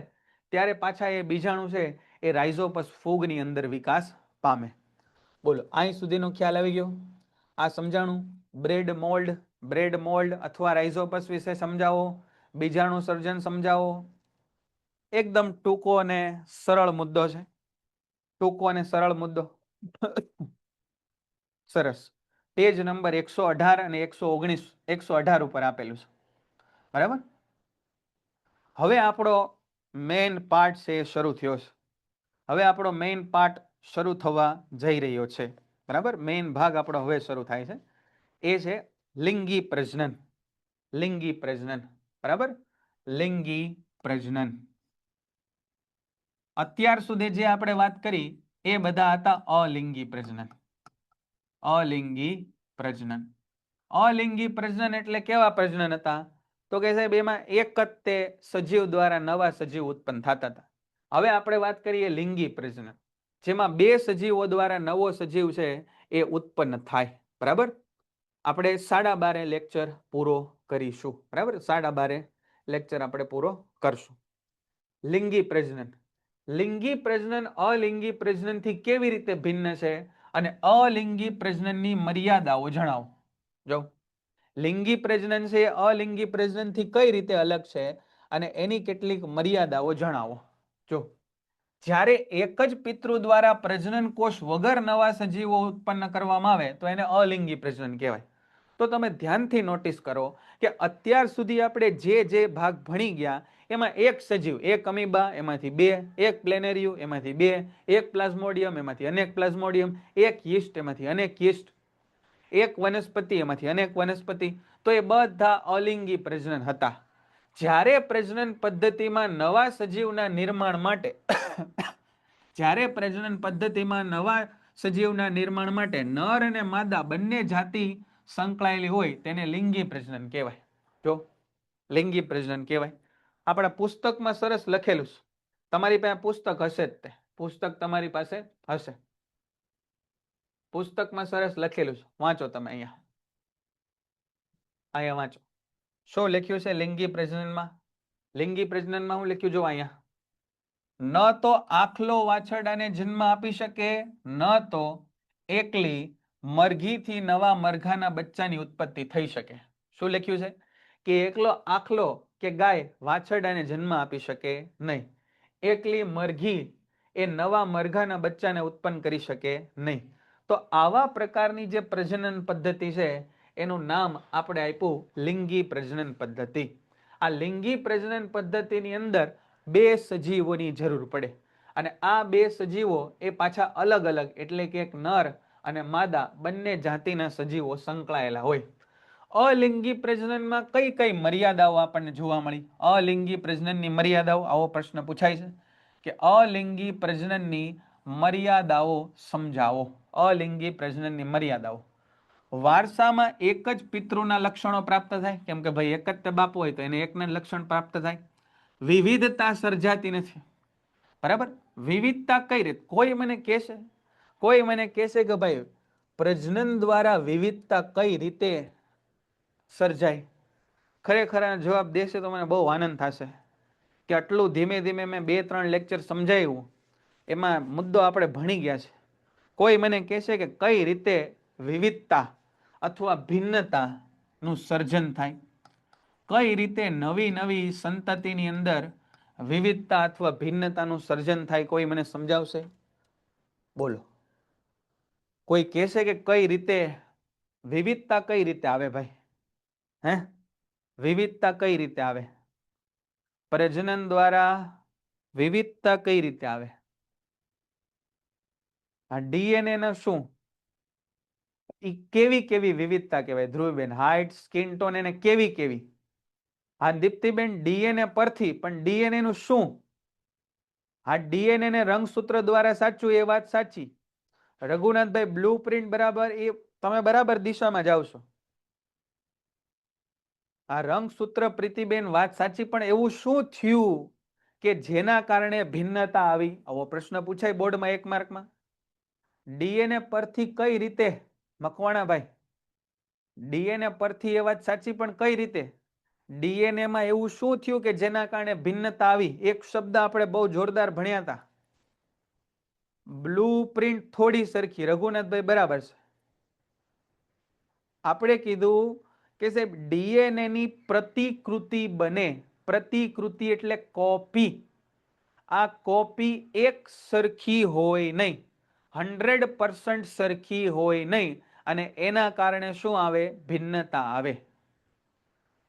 ત્યારે પાછા એ બીજાણુ છે એ રાઇઝોપસ ફૂગની અંદર વિકાસ પામે. બોલો અહીં સુધીનો ખ્યાલ આવી ગયો? આ સમજાણું? બ્રેડ મોલ્ડ અથવા રાઇઝોપસ વિશે સમજાવો, બીજાણુ સર્જન સમજાવો. એકદમ ટૂંકો અને સરળ મુદ્દો છે, ટૂંકો અને સરળ મુદ્દો. સરસ. પેજ નંબર 118 અને 119, 118 ઉપર આપેલું છે, બરાબર. હવે આપણો મેઇન પાર્ટ છે એ શરૂ થયો છે. હવે આપણો મેઇન પાર્ટ શરૂ થવા જઈ રહ્યો છે, બરાબર. મેઇન ભાગ આપણો હવે શરૂ થાય છે, એ છે લિંગી પ્રજનન. લિંગી પ્રજનન, બરાબર. લિંગી પ્રજનન. અત્યાર સુધી જે આપણે વાત કરી એ બધા હતા અલિંગી પ્રજનન. અલિંગી પ્રજનન. અલિંગી પ્રજનન એટલે કેવા પ્રજનન હતા? તો કે સાહેબ એમાં એક જ તે સજીવ દ્વારા નવા સજીવ ઉત્પન્ન થતા હતા. હવે આપણે વાત કરીએ લિંગી પ્રજનન, જેમાં બે સજીવો દ્વારા નવો સજીવ છે એ ઉત્પન્ન થાય, બરાબર. આપણે 12:30 લેક્ચર પૂરો કરીશું, બરાબર. 12:30 લેક્ચર આપણે પૂરો કરશું. લિંગી પ્રજનન. લિંગી પ્રજનન અલિંગી પ્રજનનથી કેવી રીતે ભિન્ન છે અને અલિંગી પ્રજનનની મર્યાદાઓ જણાવો. જો લિંગી પ્રજનન છે અલિંગી પ્રજનનથી કઈ રીતે અલગ છે અને એની કેટલીક મર્યાદાઓ જણાવો. જો જ્યારે એક જ પિતૃ દ્વારા પ્રજનન કોષ વગર નવા સજીવો ઉત્પન્ન કરવામાં આવે તો એને અલિંગી પ્રજનન કહેવાય. તો તમે ધ્યાનથી નોટિસ કરો કે અત્યાર સુધી આપણે જે ભાગ ભણી ગયા એમાં એક સજીવ, એક અમીબા એમાંથી બે, એક પ્લેનેરિયું એમાંથી બે, એક પ્લાઝ્મોડિયમ એમાંથી અનેક પ્લાઝ્મોડિયમ, એક યીસ્ટ એમાંથી અનેક યીસ્ટ, એક વનસ્પતિ એમાંથી અનેક વનસ્પતિ. તો એ બધા અલિંગી પ્રજનન હતા. જ્યારે પ્રજનન પદ્ધતિમાં નવા સજીવના નિર્માણ માટે જ્યારે પ્રજનન પદ્ધતિમાં નવા સજીવના નિર્માણ માટે નર અને માદા બંને જાતિ સંકળાયેલી હોય તેને લિંગી પ્રજનન કહેવાય. જો લિંગી પ્રજનન કહેવાય. આપણા પુસ્તકમાં સરસ લખેલું છે, તમારી પાસે પુસ્તક હશે જ, તે પુસ્તક તમારી પાસે હશે, પુસ્તકમાં સરસ લખેલું છે, વાંચો તમે. અહીંયા વાંચો શું લખ્યું છે લિંગી પ્રજનનમાં. લિંગી પ્રજનનમાં હું લખ્યું જો અહીંયા, ન તો આખલો વાછરડાને જન્મ આપી શકે, ન તો એકલી મરઘીથી નવા મરઘાના બચ્ચાની ઉત્પત્તિ થઈ શકે. શું લખ્યું છે કે એકલો આખલો કે ગાય વાછરડાને જન્મ આપી શકે નહીં, એકલી મરઘી એ નવા મરઘાના બચ્ચાને ઉત્પન્ન કરી શકે નહીં. તો આવા પ્રકારની જે પ્રજનન પદ્ધતિ છે એનું નામ આપણે આપ્યું લિંગી પ્રજનન પદ્ધતિ. આ લિંગી પ્રજનન પદ્ધતિની અંદર બે સજીવોની જરૂર પડે અને આ બે સજીવો એ પાછા અલગ અલગ, એટલે કે એક નર અને માદા બંને જાતિના સજીવો સંકળાયેલા હોય. અલિંગી પ્રજનનમાં કઈ કઈ મર્યાદાઓ આપણને જોવા મળી? અલિંગી પ્રજનનની મર્યાદાઓ, આવો પ્રશ્ન પૂછાય છે કે અલિંગી પ્રજનનની મર્યાદાઓ સમજાવો. અલિંગી પ્રજનનની મર્યાદાઓ. વારસામાં એક જ પિતૃના લક્ષણો પ્રાપ્ત થાય, કેમ કે ભાઈ એક જ તે બાપ હોય તો એને એકના લક્ષણ પ્રાપ્ત થાય. વિવિધતા સર્જાતી નથી, બરાબર. વિવિધતા કઈ રીતે? કોઈ મને કહેશે કે ભાઈ પ્રજનન દ્વારા વિવિધતા કઈ રીતે સર્જાય? ખરેખર જવાબ દેશે તો મને બહુ આનંદ થશે કે આટલું ધીમે ધીમે મેં 2-3 લેક્ચર સમજાવ્યું, એમાં મુદ્દો આપણે ભણી ગયા છે. કોઈ મને કહેશે કે કઈ રીતે વિવિધતા અથવા ભિન્નતાનું સર્જન થાય, કઈ રીતે નવી નવી સંતતિની અંદર વિવિધતા અથવા ભિન્નતાનું સર્જન થાય? કોઈ મને સમજાવશે? બોલો. કોઈ કહેશે કે કઈ રીતે વિવિધતા કઈ રીતે આવે ભાઈ? હે, વિવિધતા કઈ રીતે આવે? પ્રજનન દ્વારા વિવિધતા કઈ રીતે આવે? આ ડીએનએ ના શું ઈ કેવી કેવી વિવિધતા કહેવાય ધ્રુવબેન? હાઇટ, સ્કિન ટોન એને કેવી કેવી? હા દીપ્તિબેન, ડીએનએ પરથી, પણ ડીએનએ નું શું? હા ડીએનએ ને રંગસૂત્ર દ્વારા સાચું, એ વાત સાચી. રઘુનાથભાઈ બ્લુ પ્રિન્ટ બરાબર, એ તમે બરાબર દિશામાં જાવ છો. આ રંગસૂત્ર પ્રીતિબેન વાત સાચી, પણ એવું શું થયું કે જેના કારણે ભિન્નતા આવી? આવો પ્રશ્ન પૂછાય બોર્ડમાં 1 માર્કમાં. ડીએનએ પરથી કઈ રીતે? મકવાણાભાઈ, ડીએનએ પરથી એ વાત સાચી, પણ કઈ રીતે? ડીએનએ માં એવું શું થયું કે જેના કારણે ભિન્નતા આવી? એક શબ્દ આપણે બહુ જોરદાર ભણ્યા હતા, બ્લુ પ્રિન્ટ થોડી સરખી. રઘુનાથભાઈ બરાબર છે. આપણે કીધું કે સાહેબ ડીએનએ ની પ્રતિકૃતિ બને. પ્રતિકૃતિ એટલે કોપી. આ કોપી એક સરખી હોય નહીં, 100% સરખી હોય નહીં, અને એના કારણે શું આવે? ભિન્નતા આવે.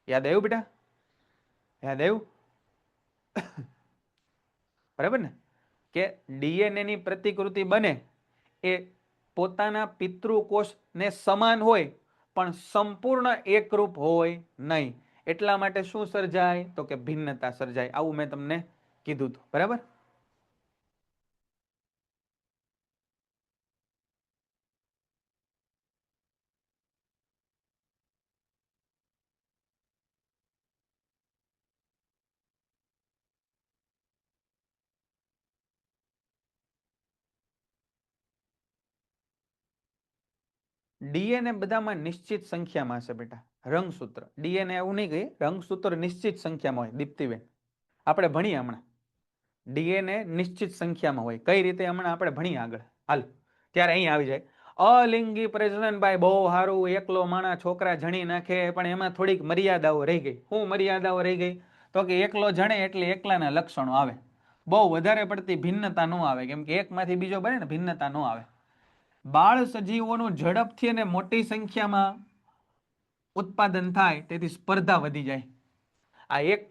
યાદ આવ્યું બેટા? યાદ આવ્યું? બરાબર ને? કે ડીએનએ ની પ્રતિકૃતિ બને એ પોતાના પિતૃકોષ ને સમાન હોય, પણ સંપૂર્ણ એકરૂપ હોય નહીં. એટલા માટે શું સર્જાય? તો કે ભિન્નતા સર્જાય. આવું મેં તમને કીધું હતું. બરાબર? ડીએનએ બધામાં નિશ્ચિત સંખ્યામાં હશે બેટા. રંગસૂત્ર ડીએનએ એવું નહીં કહે, રંગસૂત્ર નિશ્ચિત સંખ્યામાં હોય. દીપ્તિબેન, આપણે ભણીએ હમણાં ડીએનએ નિશ્ચિત સંખ્યામાં હોય. કઈ રીતે? હમણાં આપણે ભણીએ આગળ. હાલ ત્યારે અહીં આવી જાય. અલિંગી પ્રજનન ભાઈ બહુ સારું, એકલો માણા છોકરા જણી નાખે, પણ એમાં થોડીક મર્યાદાઓ રહી ગઈ. શું મર્યાદાઓ રહી ગઈ? તો કે એકલો જણે એટલે એકલાના લક્ષણો આવે, બહુ વધારે પડતી ભિન્નતા ન આવે. કેમ કે એકમાંથી બીજો બને ને, ભિન્નતા ન આવે. બાળ સજીવોનું ઝડપથી અને મોટી સંખ્યામાં ઉત્પાદન થાય, તેથી સ્પર્ધા વધી જાય. આ એક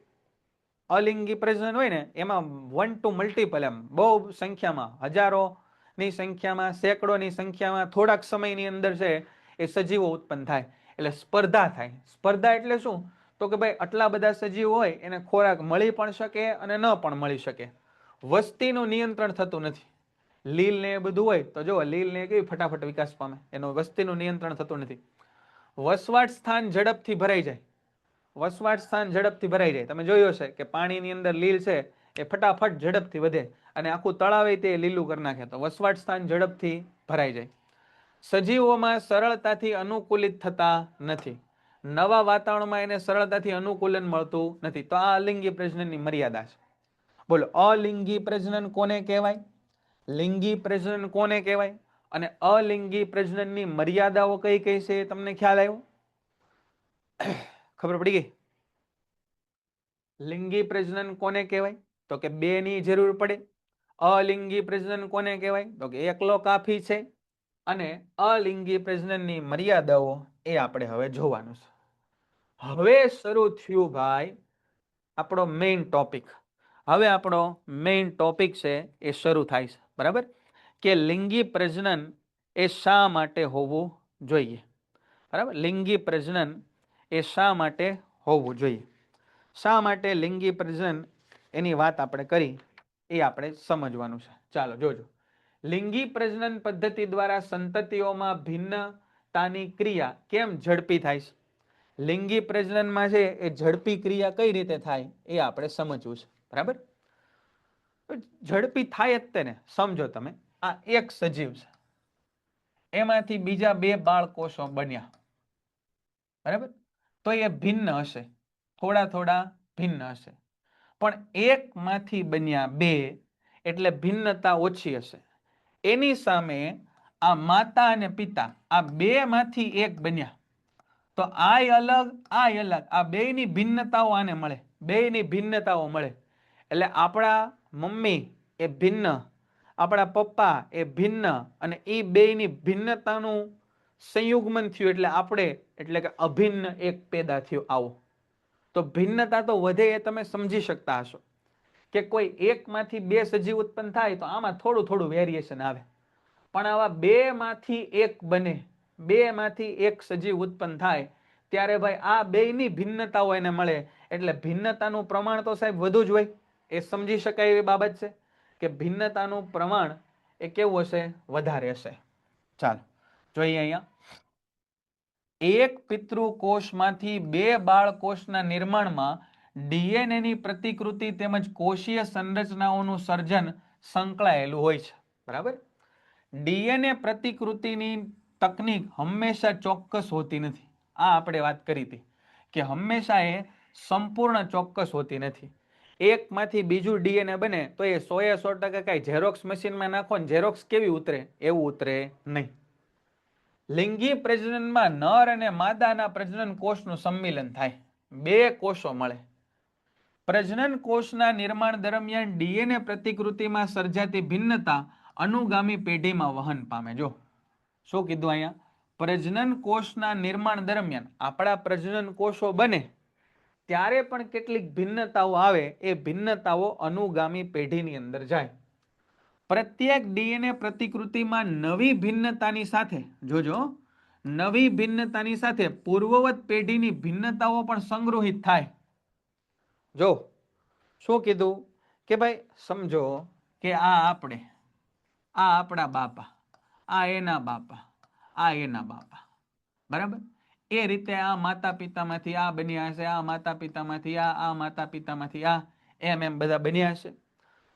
અલિંગી પ્રજનન હોય ને, એમાં 1 to multiple, એમ બહુ સંખ્યામાં, હજારોની સંખ્યામાં, સેંકડોની સંખ્યામાં થોડાક સમયની અંદર છે એ સજીવો ઉત્પન્ન થાય. એટલે સ્પર્ધા થાય. સ્પર્ધા એટલે શું? તો કે ભાઈ આટલા બધા સજીવો હોય, એને ખોરાક મળી પણ શકે અને ન પણ મળી શકે. વસ્તીનું નિયંત્રણ થતું નથી. લીલ ને એ બધું હોય તો જો લીલ ને કેવી ફટાફટ વિકાસ પામે, એનું વસ્તીનું નિયંત્રણ થતું નથી. વસવાટ સ્થાન ઝડપથી ભરાઈ જાય. વસવાટ સ્થાન ઝડપથી ભરાઈ જાય. તમે જોયું હશે કે પાણીની અંદર લીલ છે એ ફટાફટ ઝડપથી વધે, અને આખું તળાવ તે લીલું કરી નાખે. તો વસવાટ સ્થાન ઝડપથી ભરાઈ જાય. સજીવોમાં સરળતાથી અનુકૂલિત થતા નથી. નવા વાતાવરણમાં એને સરળતાથી અનુકૂલન મળતું નથી. તો આ અલિંગી પ્રજનનની મર્યાદા છે. બોલો, અલિંગી પ્રજનન કોને કહેવાય? લિંગી પ્રજનન કોને કહેવાય? અને અલિંગી પ્રજનનની મર્યાદાઓ કઈ કઈ છે? તમને ખ્યાલ આવ્યો? ખબર પડી ગઈ? લિંગી પ્રજનન કોને કહેવાય? તો કે 2 ની જરૂર પડે. અલિંગી પ્રજનન કોને કહેવાય? તો કે એકલો કાફી છે. અને અલિંગી પ્રજનનની મર્યાદાઓ એ આપણે હવે જોવાનું છે. હવે શરૂ થયું ભાઈ આપણો મેઇન ટોપિક. હવે આપણો મેઇન ટોપિક છે એ શરૂ થાય છે. બરાબર? કે લિંગી પ્રજનન એ શા માટે હોવું જોઈએ? બરાબર? લિંગી પ્રજનન એ શા માટે હોવું જોઈએ? શા માટે લિંગી પ્રજનન, એની વાત આપણે કરી, એ આપણે સમજવાનું છે. ચાલો જોજો. લિંગી પ્રજનન પદ્ધતિ દ્વારા સંતતિઓમાં ભિન્નતાની ક્રિયા કેમ ઝડપી થાય છે? લિંગી પ્રજનનમાં છે એ ઝડપી ક્રિયા કઈ રીતે થાય એ આપણે સમજવું છે. બરાબર? ઝડપી થાય જ તેને. સમજો તમે, આ એક સજીવ છે, એમાંથી બીજા 2 બાળકોષો બન્યા. બરાબર? તો એ ભિન્ન હશે, થોડા થોડા ભિન્ન હશે. પણ એકમાંથી બન્યા 2 એટલે ભિન્નતા ઓછી હશે. એની સામે આ માતા અને પિતા, આ 2 માંથી 1 બન્યા, તો આય અલગ, આય અલગ, આ 2 ની ભિન્નતાઓ આને મળે. 2 ની ભિન્નતાઓ મળે. એટલે આપણા મમ્મી એ ભિન્ન, આપણા પપ્પા એ ભિન્ન, અને એ 2 ની ભિન્નતાનું સંયુગ્મન થયું એટલે આપણે, એટલે કે અભિન્ન એક પેદા થયો. આવો તો ભિન્નતા તો વધે એ તમે સમજી શકતા હશો કે કોઈ એકમાંથી 2 સજીવ ઉત્પન્ન થાય તો આમાં થોડું થોડું વેરિએશન આવે. પણ આવા બે માંથી એક બને, બે માંથી એક સજીવ ઉત્પન્ન થાય ત્યારે ભાઈ આ બેયની ભિન્નતાઓ એને મળે એટલે ભિન્નતાનું પ્રમાણ તો સાહેબ વધુ જ હોય. એ સમજી શકાય એવી બાબત છે કે ભિન્નતાનું પ્રમાણ એ કેવું હશે? વધારે હશે. ચાલો જોઈએ અહીંયા, એક પિતૃકોષમાંથી બે બાળકોષના નિર્માણમાં ડીએનએ ની પ્રતિકૃતિ તેમજ કોષીય સંરચનાઓનું સર્જન સંકળાયેલું હોય છે. બરાબર? ડીએનએ પ્રતિકૃતિની તકનીક હંમેશા ચોક્કસ હોતી નથી. આ આપણે વાત કરી હતી કે હંમેશા એ સંપૂર્ણ ચોક્કસ હોતી નથી. એકમાંથી બીજું ડીએનએ બને તો એ 100% કઈ ઝેરોક્સ મશીનમાં નાખો ને ઝેરોક્સ કેવી ઉતરે એવું ઉતરે નહીં. લિંગી પ્રજનનમાં નર અને માદાના પ્રજનન કોષનું સંમિલન થાય, બે કોષો મળે. પ્રજનન કોષના નિર્માણ દરમિયાન ડીએનએ પ્રતિકૃતિમાં સર્જાતી ભિન્નતા અનુગામી પેઢીમાં વહન પામે. જો શું કીધું અહીંયા? પ્રજનન કોષના નિર્માણ દરમિયાન આપણા પ્રજનન કોષો બને ત્યારે પણ કેટલીક ભિન્નતાઓ આવે, એ ભિન્નતાઓ અનુગામી પેઢીની અંદર જાય. પ્રત્યેક ડીએનએ પ્રતિકૃતિમાં નવી ભિન્નતાની સાથે, જોજો, નવી ભિન્નતાની સાથે પૂર્વવત પેઢીની ભિન્નતાઓ પણ સંગ્રહિત થાય. જો શું કીધું કે ભાઈ સમજો કે આ આપણે, આ આપણા બાપા, આ એના બાપા, આ એના બાપા. બરાબર? એ રીતે આ માતા પિતામાંથી આ બન્યા હશે, આ માતા પિતામાંથી આ માતા પિતામાંથી આ, એમ બધા બન્યા હશે.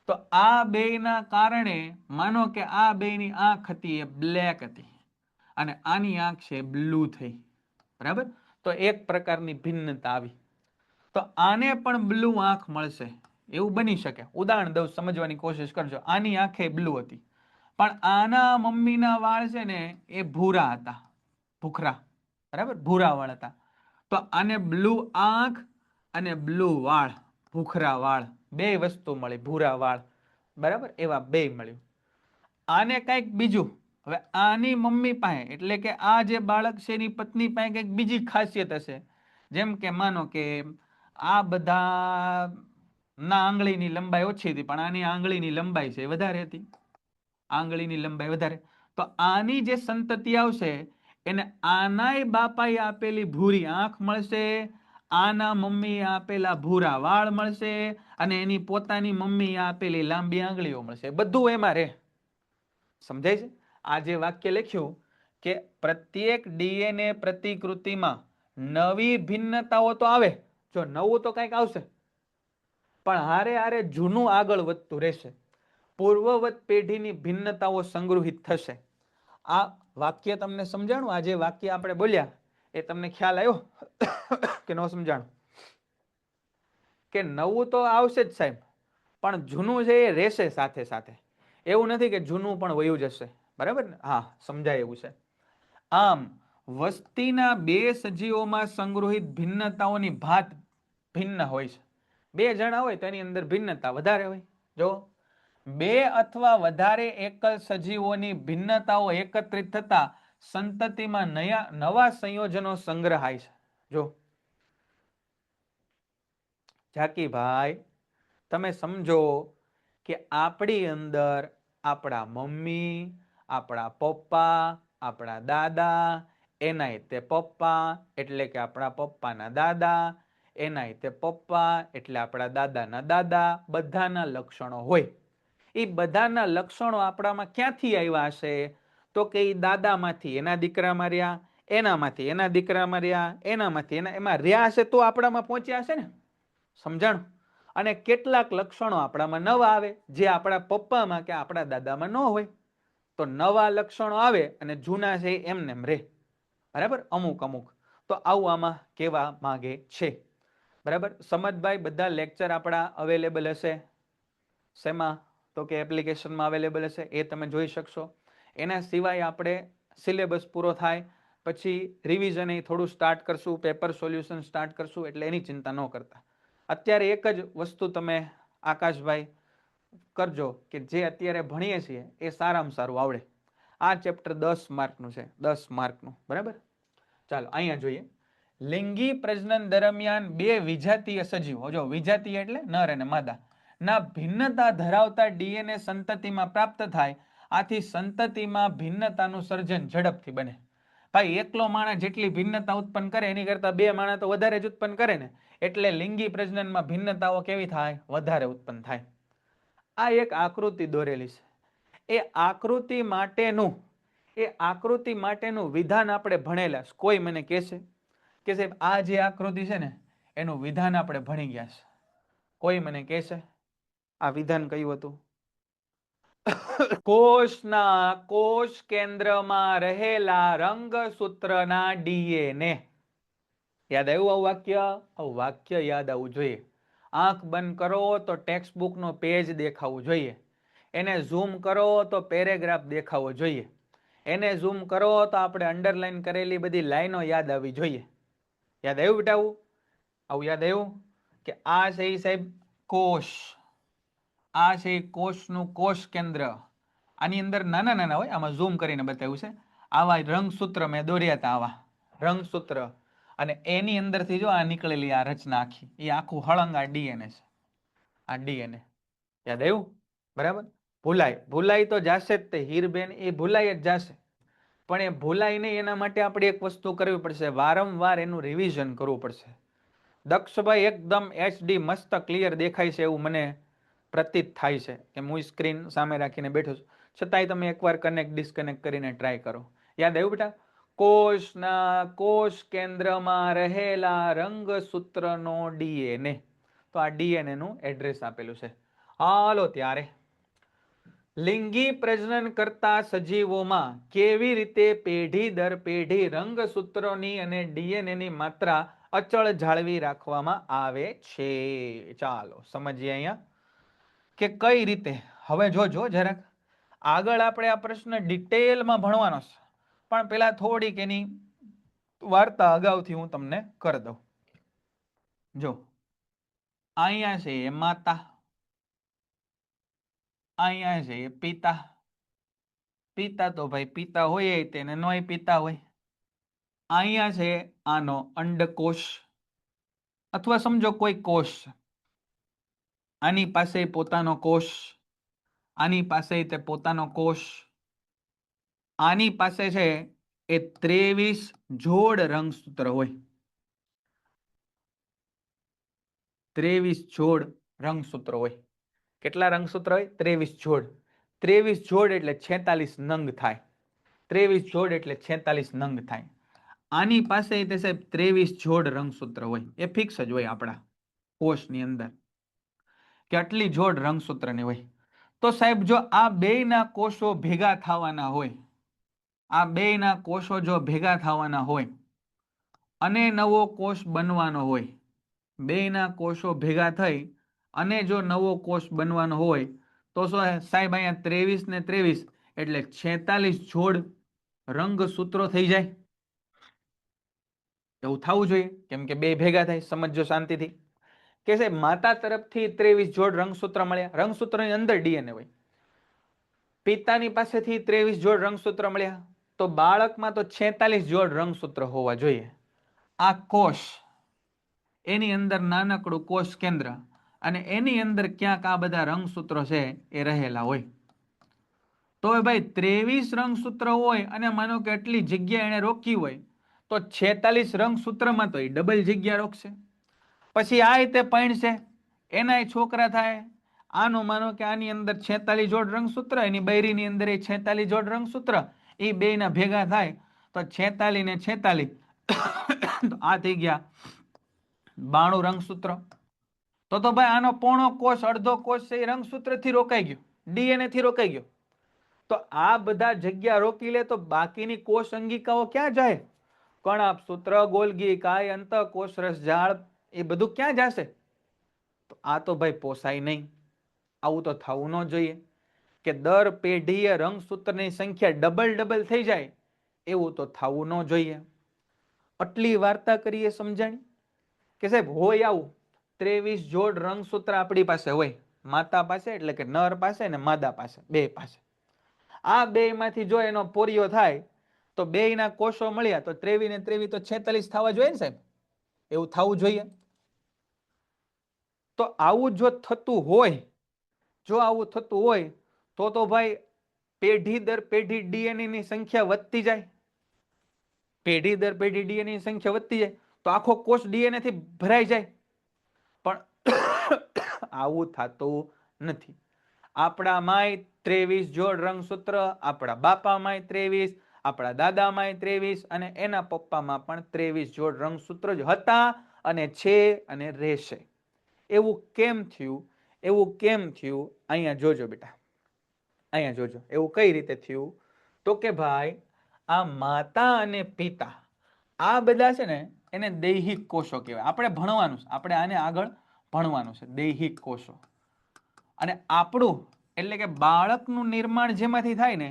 તો આ બેયના કારણે માનો કે આ બેયની આંખ હતી એ બ્લેક હતી અને આની આંખ છે બ્લુ થઈ. બરાબર? તો એક પ્રકારની ભિન્નતા આવી. તો આને પણ બ્લુ આંખ મળશે એવું બની શકે. ઉદાહરણ દઉં, સમજવાની કોશિશ કરજો. આની આંખે બ્લુ હતી પણ આના મમ્મીના વાળ છે ને એ ભૂરા હતા, ભૂખરા. બરાબર? ભૂરા વાળ હતા. તો આને બ્લુ આંખ અને બ્લુ વાળ, ભૂખરા વાળ, બે વસ્તુ મળી, ભૂરા વાળ. બરાબર? એવા બે મળ્યું. આને કંઈક બીજું, હવે આની મમ્મી પાસે એટલે કે આ જે બાળક છે એની પત્ની પાસે કંઈક બીજી ખાસિયત હશે. જેમ કે માનો કે આ બધા ના આંગળીની લંબાઈ ઓછી હતી પણ આની આંગળીની લંબાઈ છે વધારે હતી, આંગળીની લંબાઈ વધારે. તો આની જે સંતતિ આવશે એને આનાય બાપાએ આપેલી ભૂરી આંખ મળશે, આના મમ્મી આપેલા ભૂરા વાળ મળશે અને એની પોતાની મમ્મી આપેલી લાંબી આંગળીઓ મળશે. બધું એમાં રહે. સમજાય છે? આ જે વાક્ય લખ્યું કે પ્રત્યેક ડીએનએ પ્રતિકૃતિમાં નવી ભિન્નતાઓ તો આવે, જો નવું તો કંઈક આવશે પણ હારે હારે જૂનું આગળ વધતું રહેશે. પૂર્વવત પેઢીની ભિન્નતાઓ સંગ્રહિત થશે. આ વાક્ય તમને સમજાણું? આ જે વાક્ય આપણે બોલ્યા એ તમને ખ્યાલ આવ્યો કે ન સમજાણું? કે નવું તો આવશે જ સાહેબ પણ જૂનું છે એ રહેશે સાથે સાથે. એવું નથી કે જૂનું પણ વયું જશે. બરાબર ને? હા, સમજાય એવું છે. આમ વસ્તીના બે સજીવોમાં સંગ્રહિત ભિન્નતાઓની ભાત ભિન્ન હોય છે. બે જણા હોય તો એની અંદર ભિન્નતા વધારે હોય. જો બે અથવા વધારે એકલ સજીવોની ભિન્નતાઓ એકત્રિત થતા સંતતિમાં નવા સંયોજનો સંગ્રહાય છે. જો ઝાકીભાઈ તમે સમજો કે આપણી અંદર આપણા મમ્મી, આપણા પપ્પા, આપણા દાદા, એનાય તે પપ્પા એટલે કે આપણા પપ્પાના દાદા, એનાય તે પપ્પા એટલે આપણા દાદાના દાદા, બધાના લક્ષણો હોય. એ બધાના લક્ષણો આપણામાં ક્યાંથી આવ્યા હશે? તો કે એ દાદામાંથી એના દીકરામાં રહ્યા, એનામાંથી એના દીકરામાં રહ્યા, એનામાંથી એના, એમાં રહ્યા હશે તો આપણામાં પહોંચ્યા હશે ને. સમજાણું? અને કેટલાક લક્ષણો આપણામાં નવા આવે જે આપણા પપ્પામાં કે આપણા દાદામાં ન હોય. તો નવા લક્ષણો આવે અને જૂના છે એમને એમ રહે. બરાબર? અમુક અમુક. તો આવું આમાં કહેવા માંગે છે. બરાબર? સમજભાઈ બધા લેક્ચર આપણા અવેલેબલ હશે. શેમાં? તો કે એપ્લિકેશનમાં અવેલેબલ હશે, એ તમે જોઈ શકશો. એના સિવાય આપણે સિલેબસ પૂરો થાય પછી રિવિઝન એ થોડું સ્ટાર્ટ કરશું, પેપર સોલ્યુશન સ્ટાર્ટ કરશું, એટલે એની ચિંતા ન કરતા. અત્યારે એક જ વસ્તુ તમે આકાશભાઈ કરજો કે જે અત્યારે ભણીએ છીએ એ સારામાં સારું આવડે. આ ચેપ્ટર 10 માર્કનું છે, 10 માર્કનું. બરાબર? ચાલો અહીંયા જોઈએ. લિંગી પ્રજનન દરમિયાન બે વિજાતીય સજીવો, જો વિજાતીય એટલે નર અને માદા, ના ભિન્નતા ધરાવતા ડીએનએ સંતતિમાં પ્રાપ્ત થાય. આથી સંતતિમાં ભિન્નતાનું સર્જન ઝડપથી બને. ભાઈ એકલો માણસ જેટલી ભિન્નતા ઉત્પન્ન કરે એની કરતા બે માણસ તો વધારે જ ઉત્પન્ન કરે ને, એટલે લિંગી પ્રજનનમાં ભિન્નતાઓ કેવી થાય? વધારે ઉત્પન્ન થાય. આ એક આકૃતિ દોરેલી છે. એ આકૃતિ માટેનું વિધાન આપણે ભણેલા છે. કોઈ મને કહેશે કે સાહેબ આ જે આકૃતિ છે ને એનું વિધાન આપણે ભણી ગયા છે? કોઈ મને કહેશે આ વિધાન કયું હતું? કોષના કોષ કેન્દ્રમાં રહેલા રંગસૂત્રના ડીએનએ. યાદ આવ્યું આવું વાક્ય? આવું વાક્ય યાદ આવવું જોઈએ. આંખ બંધ કરો તો ટેક્સ્ટ બુક નો પેજ દેખાવું જોઈએ. એને ઝૂમ કરો તો પેરેગ્રાફ દેખાવો જોઈએ. એને ઝૂમ કરો તો આપણે અંડરલાઈન કરેલી બધી લાઈનો યાદ આવી જોઈએ. યાદ આવ્યું બેટા? આવું યાદ આવ્યું કે આ છે સાહેબ કોષ, આ છે કોષનું કોષ કેન્દ્ર. આની અંદર નાના નાના હોય, આમાં ઝૂમ કરીને બતાવ્યું છે. આવા રંગસૂત્ર મેં દોર્યા હતા, આવા રંગસૂત્ર. અને એની અંદરથી જો આ નીકળેલી આ રચના આખી, એ આખું હળંગ આ ડીએનએ છે. આ ડીએનએ યાદ આવ્યું? બરાબર. ભૂલાય તો જાશે જ તે હીરબેન, એ ભૂલાય જ જાશે. પણ એ ભૂલાય નહીં એના માટે આપણે એક વસ્તુ કરવી પડશે, વારંવાર એનું રિવિઝન કરવું પડશે. દક્ષભાઈ એકદમ HD મસ્ત ક્લિયર દેખાય છે એવું મને પ્રતીત થાય છે કે હું સ્ક્રીન સામે રાખીને બેઠો છું, છતાંય તમે એકવાર કનેક્ટ ડિસ્કનેક્ટ કરીને ટ્રાય કરો. યાદ આવ્યું બેટા? કોષના કોષ કેન્દ્રમાં રહેલા રંગસૂત્રનો ડીએનએ. તો આ ડીએનએ નું એડ્રેસ આપેલું છે. હાલો ત્યારે લિંગી પ્રજનન કરતા સજીવોમાં કેવી રીતે પેઢી દર પેઢી રંગસૂત્રોની અને ડીએનએની માત્રા અચળ જાળવી રાખવામાં આવે છે. ચાલો સમજીએ અહીંયા કે કઈ રીતે. હવે જોજો જરાક આગળ આપણે આ પ્રશ્ન ડિટેલમાં ભણવાનો છે, પણ પેલા થોડીક એની વાર્તા અગાઉથી હું તમને કરી દઉં. જો અહીંયા છે એ માતા, અહીંયા છે એ પિતા. પિતા તો ભાઈ પિતા હોય તેને નોય પિતા હોય. અહીંયા છે આનો અંડકોષ, અથવા સમજો કોઈ કોષ. આની પાસે પોતાનો કોષ, આની પાસે તે પોતાનો કોષ. આની પાસે છે એ 23 જોડ રંગસૂત્ર હોય. 23 જોડ રંગસૂત્ર હોય. કેટલા રંગસૂત્ર હોય? 23 જોડ. 23 જોડ એટલે 46 નંગ થાય. 23 જોડ એટલે 46 નંગ થાય. આની પાસે તે સાહેબ 23 જોડ રંગસૂત્ર હોય. એ ફિક્સ જ હોય આપણા કોષની અંદર કે આટલી જોડ રંગસૂત્રની હોય. તો સાહેબ જો આ બેયના કોષો ભેગા થવાના હોય, આ બેયના કોષો જો ભેગા થવાના હોય અને નવો કોષ બનવાનો હોય, બેયના કોષો ભેગા થઈ અને જો નવો કોષ બનવાનો હોય તો શું સાહેબ? અહીંયા 23 ને 23 એટલે 46 જોડ રંગસૂત્રો થઈ જાય. એવું થવું જોઈએ, કેમ કે બે ભેગા થાય. સમજો શાંતિથી કે સાહેબ માતા તરફથી 23 જોડ રંગસૂત્ર મળ્યા. રંગસૂત્રની અંદર ડીએનએ હોય. પિતાની પાસેથી 23 જોડ રંગસૂત્ર મળ્યા, તો બાળકમાં તો 46 જોડ રંગસૂત્ર હોવા જોઈએ. આ કોષ, એની અંદર નાનકડું કોષ કેન્દ્ર, અને એની અંદર ક્યાંક આ બધા રંગસૂત્રો છે એ રહેલા હોય. તો ભાઈ 23 રંગસૂત્ર હોય અને માનો કે એટલી જગ્યા એને રોકી હોય, તો 46 રંગસૂત્રમાં તો એ ડબલ જગ્યા રોકશે. પછી આ રીતે પૈણશે, એનાય છોકરા થાય. આનું માનો કે આની અંદર 46 જોડ રંગસૂત્ર, એની બૈરીની અંદર એ 46 જોડ રંગસૂત્ર, એ બેયના ભેગા થાય તો 46 ને 46 તો આ થઈ ગયા 92 રંગસૂત્ર. તો ભાઈ આનો પોણો કોષ, અડધો કોષ છે એ રંગસૂત્રથી રોકાઈ ગયો, ડીએનએ થી રોકાઈ ગયો. તો આ બધા જગ્યા રોકી લે તો બાકીની કોષ અંગિકાઓ ક્યાં જાય? કણાભસૂત્ર, ગોલ્ગી, કાય, અંતઃકોષ રસજાળ, એ બધું ક્યાં જશે? તો આ તો ભાઈ પોસાય નહીં. આવું તો થવું ન જોઈએ કે દર પેઢીએ રંગસૂત્રની સંખ્યા ડબલ થઈ જાય. એવું તો થવું ન જોઈએ. આટલી વાર્તા કરીએ સમજાણી કે સાહેબ હોય આવું 23 જોડ રંગસૂત્ર આપણી પાસે હોય, માતા પાસે એટલે કે નર પાસે ને માદા પાસે, બે પાસે. આ બે માંથી જો એનો પોરિયો થાય તો બેયના કોષો મળ્યા તો 23 ને 23 તો 46 થવા જોઈએ ને સાહેબ? એવું થવું જોઈએ. તો આવું જો થતું હોય, જો આવું થતું હોય તો ભાઈ પેઢી દર પેઢી ડીએનએ ની સંખ્યા વધતી જાય, પેઢી દર પેઢી ડીએનએ ની સંખ્યા વધતી જાય તો આખો કોષ ડીએનએ થી ભરાઈ જાય, પણ આવું થતું નથી. આપણામાંય 23 જોડ રંગસૂત્ર, આપણા બાપામાંય 23, આપણા દાદામાંય 23 અને એના પપ્પામાં પણ 23 જોડ રંગસૂત્ર જ હતા અને છે અને રહેશે. એવું કેમ થયું? એવું કેમ થયું? અહીંયા જોજો બેટા, અહીંયા જોજો એવું કઈ રીતે થયું. તો કે ભાઈ આ માતા અને પિતા આ બધા છે ને એને દૈહિક કોષો કહેવાય. આપણે ભણવાનું છે, આપણે આને આગળ ભણવાનું છે, દૈહિક કોષો. અને આપણું એટલે કે બાળકનું નિર્માણ જેમાંથી થાય ને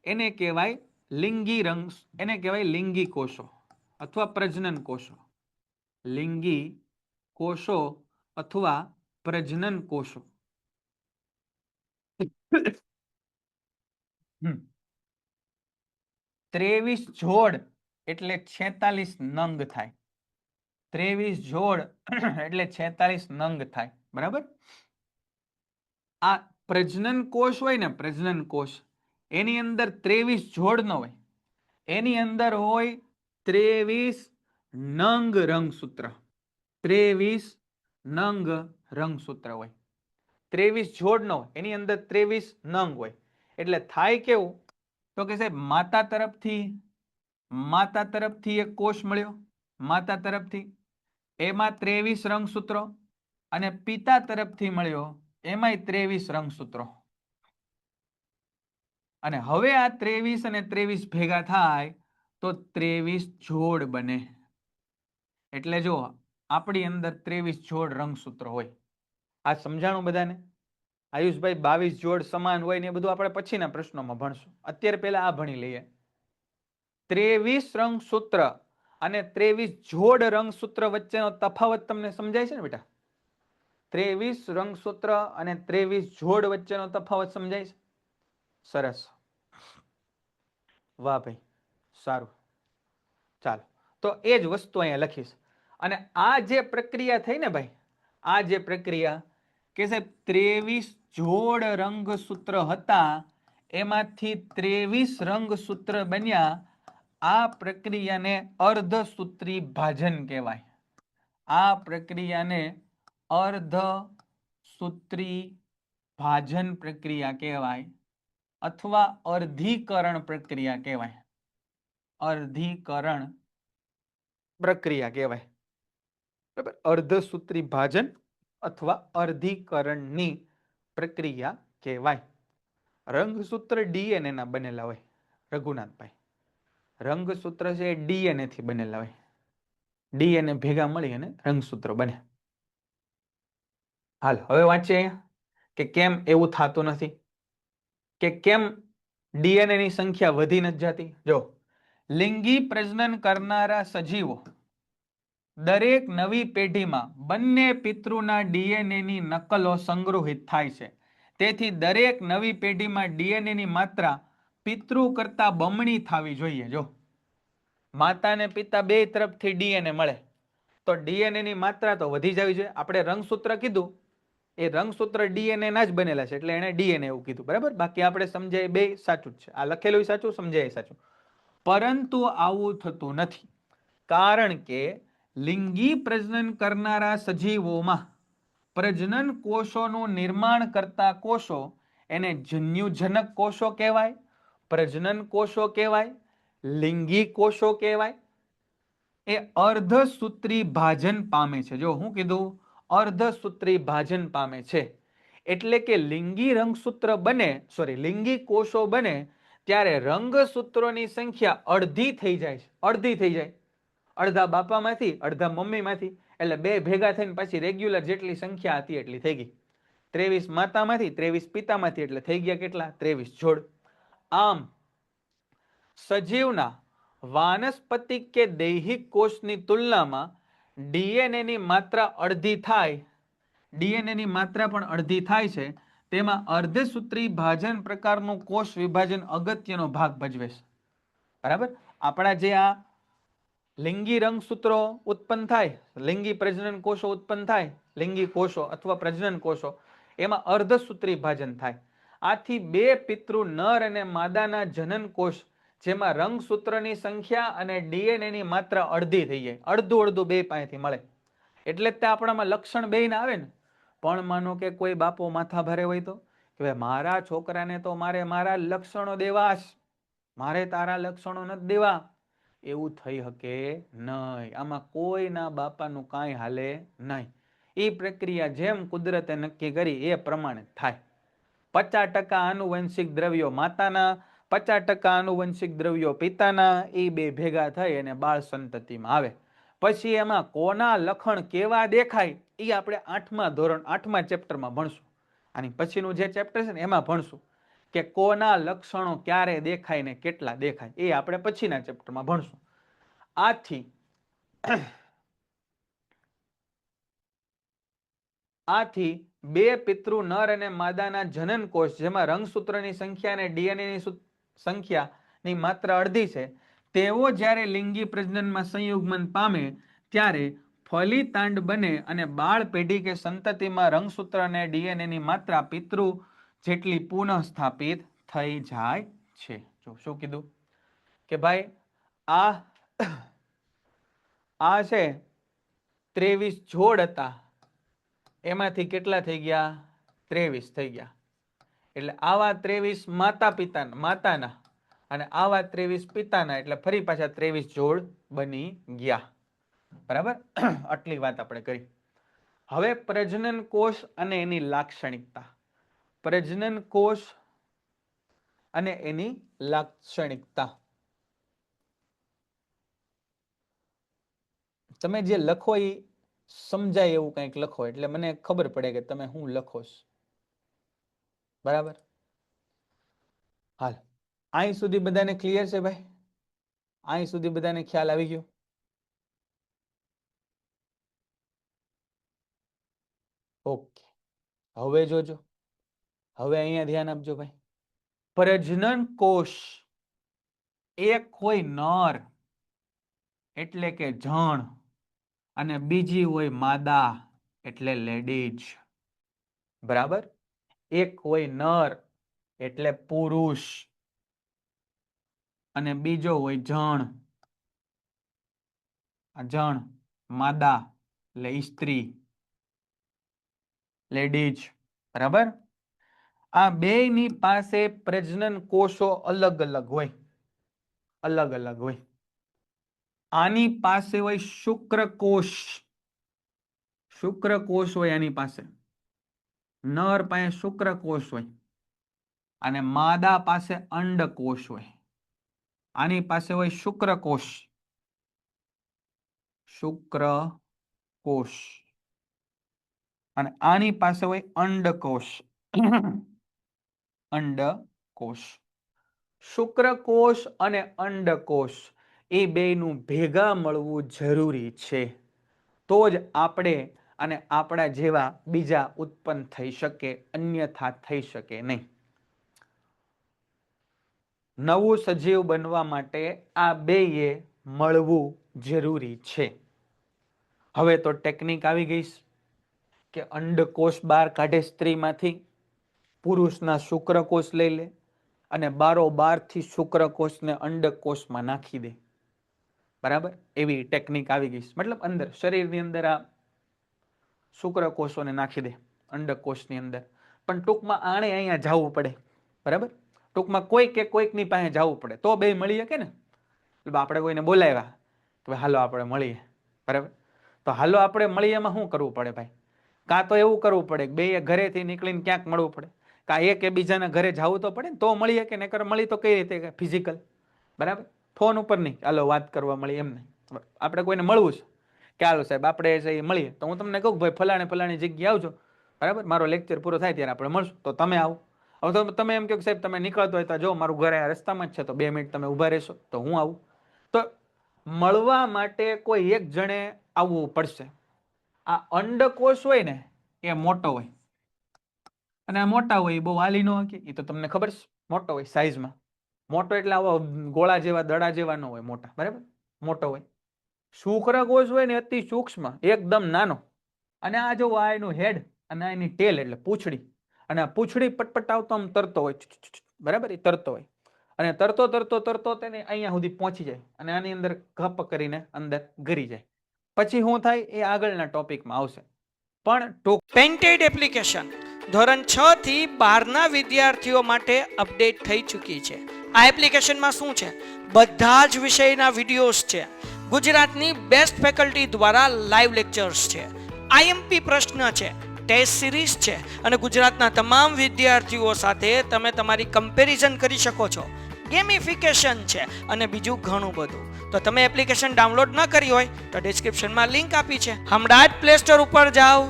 એને કહેવાય લિંગી રંગ, એને કહેવાય લિંગી કોષો અથવા પ્રજનન કોષો. લિંગી કોષો અથવા પ્રજનન કોષો. 23 જોડ એટલે 46 નંગ થાય. 23 જોડ એટલે 46 નંગ થાય, બરાબર. આ પ્રજનન કોષ હોય ને, પ્રજનન કોષ એની અંદર 23 જોડ ન હોય, એની અંદર હોય 23 નંગ રંગસૂત્ર. 23 નંગ રંગસૂત્ર હોય, 23 જોડ ન હોય, એની અંદર 23 નંગ હોય. એટલે થાય કેવું? તો કે સાહેબ માતા તરફથી એક કોષ મળ્યો, માતા તરફથી એમાં 23 રંગસૂત્રો, અને પિતા તરફથી મળ્યો એમાંય 23 રંગસૂત્રો. અને હવે આ 23 અને 23 ભેગા થાય તો 23 જોડ બને. એટલે જો આપણી અંદર 23 જોડ રંગસૂત્રો હોય. આ સમજાણું બધાને? આયુષભાઈ 22 જોડ સમાન હોય ને એ બધું આપણે પછીના પ્રશ્નોમાં ભણશું, અત્યારે પહેલા આ ભણી લઈએ. 23 રંગસૂત્ર અને 23 જોડ રંગસૂત્ર વચ્ચેનો તફાવત તમને સમજાય છે ને બેટા? 23 રંગસૂત્ર અને 23 જોડ વચ્ચેનો તફાવત સમજાય છે? સરસ, વાહ ભાઈ, સારું. ચાલો, તો એ જ વસ્તુ અહીંયા લખીશ. અને આ જે પ્રક્રિયા થઈ ને ભાઈ, આ જે પ્રક્રિયા કે સાહેબ 23 જોડ રંગસૂત્ર હતા એમાંથી 23 રંગસૂત્ર બન્યા. આ પ્રક્રિયાને અર્ધસૂત્રી ભાજન કહેવાય. આ પ્રક્રિયાને અર્ધસૂત્રી ભાજન પ્રક્રિયા કહેવાય અથવા અર્ધીકરણ પ્રક્રિયા કહેવાય. અર્ધીકરણ પ્રક્રિયા કહેવાય, બરાબર. અર્ધસૂત્રી ભાજન અથવા અર્ધીકરણની પ્રક્રિયા કહેવાય. રંગસૂત્ર ડીએનએ ના બનેલા હોય રઘુનાથભાઈ, રંગસૂત્ર છે ડીએનએ થી બનેલા હોય. ડીએનએ ભેગા મળી અને રંગસૂત્ર બને. હાલ હવે વાંચીએ અહીંયા કે કેમ એવું થતું નથી, કે કેમ ડીએનએ ની સંખ્યા વધી નથી જતી. જો લિંગી પ્રજનન કરનારા સજીવો દરેક નવી પેઢીમાં બંને પિતૃના ડીએનએ ની નકલો સંગ્રહિત થાય છે. તેથી દરેક નવી પેઢીમાં ડીએનએ ની માત્રા પિતૃ કરતા બમણી થવી જોઈએ. જો માતા ને પિતા બે તરફથી ડીએનએ મળે તો ડીએનએ ની માત્રા તો વધી જવી જોઈએ. આપણે રંગસૂત્ર કીધું એ રંગસૂત્ર ડીએનએ ના જ બનેલા છે એટલે એને ડીએનએ એવું કીધું, બરાબર. બાકી આપણે સમજાય બે સાચું જ છે, આ લખેલું સાચું, સમજાય સાચું. પરંતુ આવું થતું નથી, કારણ કે લિંગી પ્રજનન કરનારા સજીવોમાં પ્રજનન કોષોનું નિર્માણ કરતા કોષો એને જન્યુજનક કોષો કહેવાય, પ્રજનન કોષો કહેવાય, લિંગી કોષો કહેવાય. એ અર્ધસૂત્રી ભાજન પામે છે. જો હું કીધું? અર્ધસૂત્રી ભાજન પામે છે. એટલે કે લિંગી રંગસૂત્ર બને, સોરી, લિંગી કોષો બને ત્યારે રંગસૂત્રોની સંખ્યા અડધી થઈ જાય છે. અડધી થઈ જાય, અડધા બાપામાંથી અડધા મમ્મીમાંથી, એટલે બે ભેગા થઈને પાછી રેગ્યુલર જેટલી સંખ્યા હતી એટલી થઈ ગઈ. 23 માતામાંથી 23 પિતામાંથી એટલે થઈ ગયા કેટલા? 23 જોડ. આમ સજીવના વાનસ્પતિક કે દૈહિક કોષની તુલનામાં ડીએનએ ની માત્રા અડધી થાય, ડીએનએ ની માત્રા પણ અડધી થાય છે. તેમાં અર્ધસૂત્રી ભાજન પ્રકારનું કોષ વિભાજન અગત્યનો ભાગ ભજવે છે, બરાબર. આપણા જે આ લિંગી રંગસૂત્રો ઉત્પન્ન થાય, લિંગી પ્રજનન કોષો ઉત્પન્ન થાય, લિંગી કોષો અથવા પ્રજનન કોષો, એમાં અર્ધસૂત્રી ભાજન થાય. આથી બે પિતૃ નર અને માદાના જનન કોષ જેમાં રંગસૂત્રની સંખ્યા અને ડીએનએ ની માત્રા અડધી થઈ જાય, અડધું અડધું બે પાસેથી મળે. એટલે જ તે આપણામાં લક્ષણ બે ના આવે ને. પણ માનો કે કોઈ બાપો માથા ભારે હોય તો કે ભાઈ મારા છોકરાને તો મારે મારા લક્ષણો દેવાશ, મારે તારા લક્ષણો નથી દેવા, એવું થઈ શકે નહીં. આમાં કોઈના બાપાનું કાંઈ હાલે નહીં. એ પ્રક્રિયા જેમ કુદરતે નક્કી કરી એ પ્રમાણે થાય. 50% આનુવંશિક દ્રવ્યો માતાના, 50% આનુવંશિક દ્રવ્યો પિતાના, એ બે ભેગા થઈ અને બાળ સંતતિમાં આવે. પછી એમાં કોના લક્ષણ કેવા દેખાય એ આપણે 8મા ચેપ્ટરમાં ભણશું. આની પછીનું જે ચેપ્ટર છે ને એમાં ભણશું કે કોના લક્ષણો ક્યારે દેખાય ને કેટલા દેખાય, એ આપણે પછીના ચેપ્ટરમાં ભણશું. આથી બે પિતૃ નર અને માદાના જનન કોષ જેમાં રંગસૂત્રની સંખ્યા અને ડીએનએ ની સંખ્યાની માત્રા અડધી છે, તેઓ જ્યારે લિંગી પ્રજનનમાં સંયુગ્મન પામે ત્યારે ફલિતાંડ બને અને બાળ પેઢી કે સંતતિમાં રંગસૂત્ર અને ડીએનએ ની માત્રા પિતૃ જેટલી પુનઃ સ્થાપિત થઈ જાય છે. જો શું કીધું કે ભાઈ આ છે 23 જોડ હતા, એમાંથી કેટલા થઈ ગયા? 23 થઈ ગયા. એટલે આવા 23 માતાના અને આવા 23 પિતાના, એટલે ફરી પાછા 23 જોડ બની ગયા. બરાબર, આટલી વાત આપણે કરી. હવે પ્રજનન કોષ અને એની લાક્ષણિકતા. પ્રજનન કોષ અને એની લાક્ષણિકતા. તમે જે લખો એ સમજાય એવું કંઈક લખો, એટલે મને ખબર પડે કે તમે શું લખો છો. બરાબર, હાલ અહીં સુધી બધાને ક્લિયર છે ભાઈ? અહીં સુધી બધાને ખ્યાલ આવી ગયો? ઓકે, હવે જોજો, હવે અહીંયા ધ્યાન આપજો ભાઈ. પ્રજનન કોષ એક હોય નર એટલે કે જણ અને બીજી હોય માદા એટલે લેડીઝ. બરાબર, એક હોય નર એટલે પુરુષ અને બીજો હોય જણ માદા એટલે સ્ત્રી લેડીઝ. બરાબર, આ બેયની પાસે પ્રજનન કોષો અલગ અલગ હોય, અલગ અલગ હોય. આની પાસે હોય શુક્રકોષ, શુક્રકોષ હોય આની પાસે, નર પાસે શુક્રકોષ હોય અને માદા પાસે અંડકોષ હોય. આની પાસે હોય શુક્રકોષ, શુક્રકોષ, અને આની પાસે હોય અંડકોષ, અંડકોષ. શુક્રકોષ અને અંડકોષ એ બેયનું ભેગા મળવું જરૂરી છે, તો જ આપણે અને આપણા જેવા બીજા ઉત્પન્ન થઈ શકે, અન્યથા થઈ શકે નહીં. નવું સજીવ બનવા માટે આ બેયે મળવું જરૂરી છે. હવે તો ટેકનિક આવી ગઈ કે અંડકોષ બહાર કાઢે સ્ત્રીમાંથી, પુરુષના શુક્રકોષ લઈ લે અને બારોબારથી શુક્રકોષને અંડકોષમાં નાખી દે. બરાબર, એવી ટેકનિક આવી ગઈ. મતલબ અંદર શરીરની અંદર આ શુક્રકોષોને નાખી દે અંડકોષની અંદર. પણ ટૂંકમાં આણે અહીંયા જવું પડે. બરાબર, ટૂંકમાં કોઈકની પાસે જવું પડે તો બે મળી શકે ને. આપણે કોઈને બોલાવ્યા તો હાલો આપણે મળીએ. બરાબર, તો હાલો આપણે મળીએ એમાં શું કરવું પડે ભાઈ? કાં તો એવું કરવું પડે કે બે ઘરેથી નીકળીને ક્યાંક મળવું પડે, કાં એક બીજાના ઘરે જવું તો પડે ને તો મળીએ, કે નકર મળી તો કઈ રીતે? ફિઝિકલ. બરાબર, ફોન ઉપર નહીં, હાલો વાત કરવા મળી એમ નહીં. આપણે કોઈને મળવું છે કે હાલો સાહેબ આપણે મળીએ, તો હું તમને કહું ભાઈ ફલાણી જગ્યાએ આવજો. બરાબર, મારો લેક્ચર પૂરો થાય ત્યારે આપણે મળશું, તો તમે આવો. હવે તો તમે એમ કહો કે સાહેબ તમે નીકળતો હોય તો જો મારું ઘર આ રસ્તામાં જ છે, તો 2 મિનિટ તમે ઊભા રહેશો તો હું આવું. તો મળવા માટે કોઈ એક જણે આવવું પડશે. આ અંડકોષ હોય ને એ મોટો હોય, અને આ મોટા હોય એ બહુ હાલી ન હોય, એ તો તમને ખબર છે. મોટો હોય સાઈઝમાં, મોટો એટલે આવો ગોળા જેવા દડા જેવા ન હોય, મોટા. બરાબર, મોટો હોય. શુક્રકોષ હોય ને અતિ સૂક્ષ્મ, એકદમ નાનો. અને આ જો આ એનું હેડ અને એની ટેલ એટલે પૂંછડી, અને આ પૂંછડી પટપટાવતો આમ તરતો હોય, બરાબર, એ તરતો હોય અને તરતો તરતો તરતો તેને અહીંયા સુધી પહોંચી જાય અને આની અંદર કપ કરીને અંદર ગરી જાય. પછી શું થાય એ આગળના ટોપિકમાં આવશે. પણ પેન્ટેડ એપ્લિકેશન ધોરણ 6 થી 12ના વિદ્યાર્થીઓ માટે અપડેટ થઈ ચૂકી છે. આ એપ્લિકેશનમાં શું છે? બધા જ વિષયના વિડીયોઝ છે. ગુજરાતની બેસ્ટ ફેકલ્ટી દ્વારા લાઈવ લેક્ચર્સ છે. આઈએમપી પ્રશ્ન છે, ટેસ્ટ સિરીઝ છે અને ગુજરાતના તમામ વિદ્યાર્થીઓ સાથે તમે તમારી કમ્પેરિઝન કરી શકો છો. ગેમિફિકેશન છે અને બીજું ઘણું બધું. તો તમે એપ્લિકેશન ડાઉનલોડ ન કરી હોય તો ડિસ્ક્રિપ્શનમાં લિંક આપી છે. હમણાં જ પ્લે સ્ટોર ઉપર જાઓ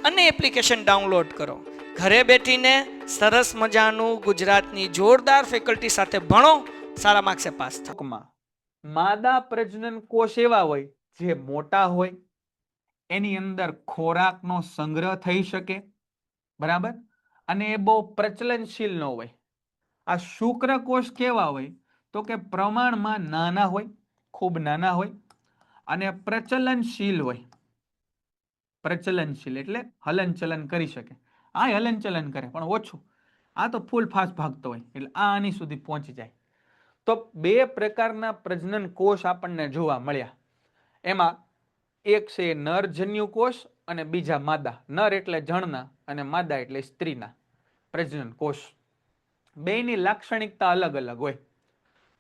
અને એપ્લિકેશન ડાઉનલોડ કરો. ઘરે બેઠીને સરસ મજાનું ગુજરાતની જોરદાર ફેકલ્ટી સાથે ભણો, સારા માર્ક્સે પાસ થાઓ. ટૂંકમાં માદા પ્રજનન કોષ એવા હોય જે મોટા હોય, એની અંદર ખોરાકનો સંગ્રહ થઈ શકે, બરાબર, અને એ બહુ પ્રચલનશીલ ન હોય. આ શુક્રકોષ કેવા હોય તો કે પ્રમાણમાં નાના હોય, ખૂબ નાના હોય અને પ્રચલનશીલ હોય. પ્રચલનશીલ એટલે હલનચલન કરી શકે. આ હલનચલન કરે પણ ઓછું. આ તો ફૂલ ફાસ્ટ ભાગતો હોય એટલે આ આની સુધી પહોંચી જાય. તો બે પ્રકારના પ્રજનન કોષ આપણને જોવા મળ્યા. એમાં એક છે નરજન્યુ કોષ અને બીજા માદા. નર એટલે જણના અને માદા એટલે સ્ત્રીના પ્રજનન કોષ. બેની લાક્ષણિકતા અલગ અલગ હોય,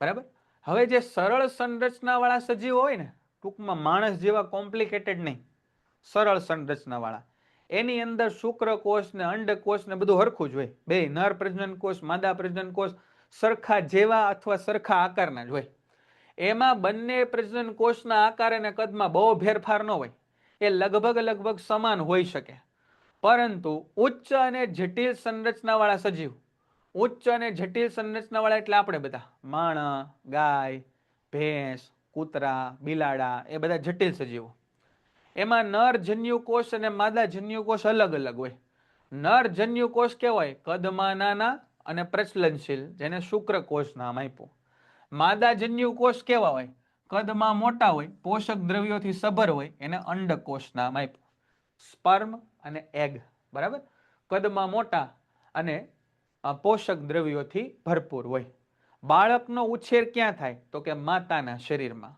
બરાબર. હવે જે સરળ સંરચના વાળા સજીવો હોય ને, ટૂંકમાં માણસ જેવા કોમ્પ્લિકેટેડ નહીં, સરળ સંરચના વાળા, એની અંદર શુક્રકોષ ને અંડકોષ ને બધું હરખું જ હોય. બે નર પ્રજનન કોષ, માદા પ્રજનન કોષ સરખા જેવા અથવા સરખા આકારના જ હોય. એમાં બંને પ્રજનન કોષના આકાર અને કદમાં બહુ ફેરફાર ન હોય. એ લગભગ સમાન હોઈ શકે. પરંતુ ઉચ્ચ અને જટિલ સંરચના વાળા સજીવ, ઉચ્ચ અને જટિલ સંરચના વાળા એટલે આપણે બધા માણસ, ગાય, ભેંસ, કૂતરા, બિલાડા, એ બધા જટિલ સજીવો. એમાં નર જન્યુ કોષ અને માદા જન્યુ કોષ અલગ અલગ હોય. નર જન્યુ કોષ કેવાય કદમાં નાના અને પ્રચલનશીલ, જેને શુક્રકોષ નામ આપ્યું. માદા જન્યુ કોષ કેવા હોય? કદમાં મોટા હોય, પોષક દ્રવ્યોથી સભર હોય, એને અંડકોષ નામ આપ્યું. સ્પર્મ અને એગ, બરાબર, કદમાં મોટા અને પોષક દ્રવ્યોથી ભરપૂર હોય. બાળકનો ઉછેર ક્યાં થાય તો કે માતાના શરીરમાં.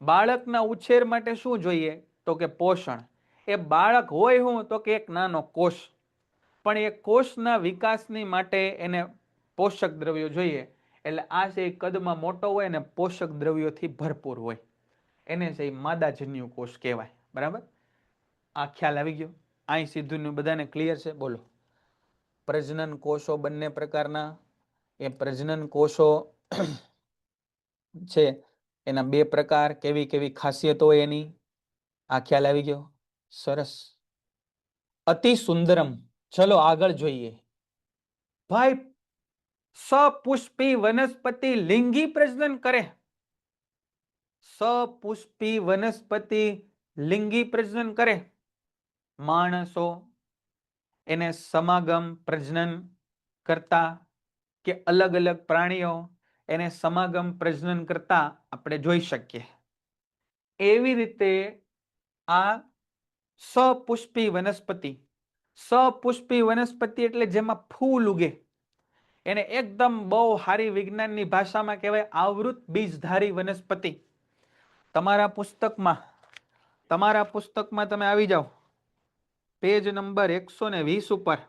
બાળકના ઉછેર માટે શું જોઈએ તો કે પોષણ. એ બાળક હોય શું તો કે એક નાનો કોષ, પણ એ કોષના વિકાસની માટે એને પોષક દ્રવ્યો જોઈએ. એટલે આ છે કદમાં મોટો હોય અને પોષક દ્રવ્યોથી ભરપૂર હોય, એને છે માદાજન્યુ કોષ કહેવાય, બરાબર. આ ખ્યાલ આવી ગયો? અહીં સીધું બધાને ક્લિયર છે? બોલો. પ્રજનન કોષો બંને પ્રકારના, એ પ્રજનન કોષો છે એના બે પ્રકાર, કેવી કેવી ખાસિયતો હોય એની, આ ખ્યાલ આવી ગયો? સરસ, અતિ સુંદરમ. ચલો આગળ જોઈએ. ભાઈ, સપુષ્પી વનસ્પતિ લિંગી પ્રજનન કરે. સપુષ્પી વનસ્પતિ લિંગી પ્રજનન કરે. માણસો એને સમાગમ પ્રજનન કરતા કે અલગ અલગ પ્રાણીઓ એને સમાગમ પ્રજનન કરતા આપણે જોઈ શકીએ. એવી રીતે આ સપુષ્પી વનસ્પતિ, સપુષ્પી વનસ્પતિ એટલે જેમાં ફૂલ ઉગે, એને એકદમ બહુ સારી વિજ્ઞાનની ભાષામાં કહેવાય આવૃત બીજધારી વનસ્પતિ. તમારા પુસ્તકમાં તમે આવી જાઓ પેજ નંબર 120 ઉપર,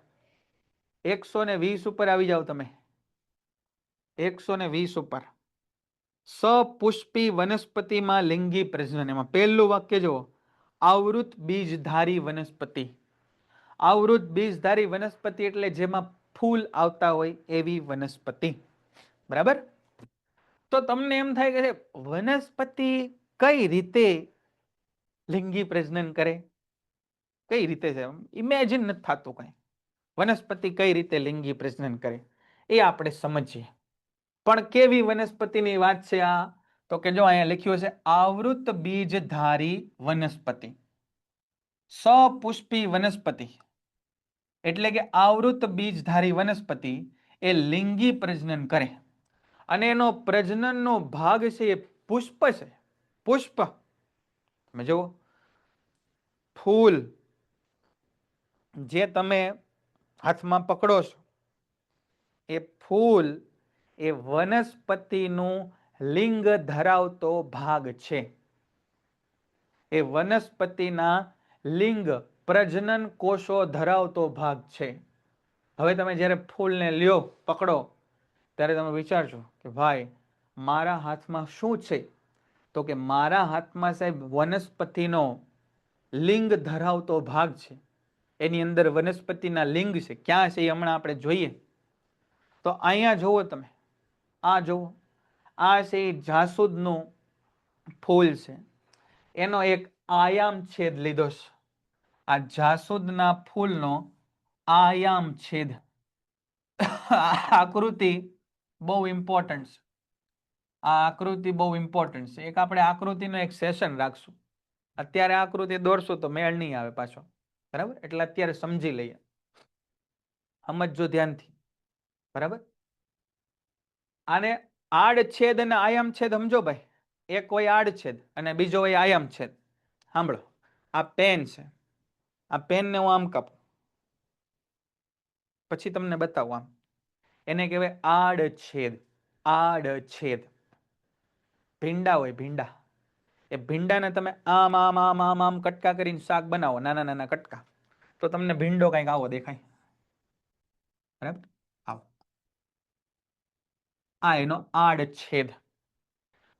120 ઉપર આવી જાઓ તમે, 120 ઉપર. સપુષ્પી વનસ્પતિમાં લિંગી પ્રજનન, એમાં પહેલું વાક્ય જુઓ, આવૃત બીજધારી વનસ્પતિ. આવૃત બીજધારી વનસ્પતિ એટલે જેમાં ફૂલ આવતા હોય એવી વનસ્પતિ, બરાબર. તો તમને એમ થાય કે વનસ્પતિ કઈ રીતે લિંગી પ્રજનન કરે? કઈ રીતે છે? ઇમેજિન નથી થતું કઈ. વનસ્પતિ કઈ રીતે લિંગી પ્રજનન કરે એ આપણે સમજીએ. પણ કેવી વનસ્પતિની વાત છે આ? તો કે જો અહીંયા લખ્યું છે આવૃત બીજધારી વનસ્પતિ. સપુષ્પી વનસ્પતિ એટલે કે આવૃત બીજધારી વનસ્પતિ એ લિંગી પ્રજનન કરે. અને એનો પ્રજનનનો ભાગ છે એ પુષ્પ છે. પુષ્પ, તમે જુઓ, ફૂલ જે તમે હાથમાં પકડો છો એ ફૂલ એ વનસ્પતિનું લિંગ ધરાવતો ભાગ છે. એ વનસ્પતિના લિંગ પ્રજનન કોષો ધરાવતો ભાગ છે. હવે તમે જ્યારે ફૂલને લ્યો પકડો ત્યારે તમે વિચારજો કે ભાઈ મારા હાથમાં શું છે, તો કે મારા હાથમાં સાહેબ વનસ્પતિનો લિંગ ધરાવતો ભાગ છે. એની અંદર વનસ્પતિના લિંગ છે. ક્યાં છે એ હમણાં આપણે જોઈએ. તો અહીંયા જુઓ તમે, આ જુઓ, આ છે એ જાસૂદનું ફૂલ છે. એનો એક આયામ છેદ લીધો છે. આ જાસૂદના ફૂલનો આયામ છેદ. આકૃતિ બહુ ઇમ્પોર્ટન્ટ છે. આ આકૃતિ બહુ ઇમ્પોર્ટન્ટ છે. એક આપણે આકૃતિનો એક સેશન રાખશું. અત્યારે આકૃતિ દોરશું તો મેળ નહીં આવે પાછો, બરાબર? એટલે અત્યારે સમજી લઈએ, સમજજો ધ્યાનથી, બરાબર? આને આડછેદ અને આયામ છેદ સમજો ભાઈ. એક હોય આડછેદ અને બીજો હોય આયામ છેદ. સાંભળો, આ પેન છે, આ પેનને હું આમ કાપું, પછી તમને બતાવું આમ, એને કહેવાય આડછેદ. આડછેદ. ભીંડા હોય, ભીંડા, એ ભીંડાને તમે આમ આમ આમ આમ આમ કટકા કરીને શાક બનાવો, નાના નાના કટકા, તો તમને ભીંડો કંઈક આવો દેખાય, બરાબર? આવો, આ એનો આડછેદ.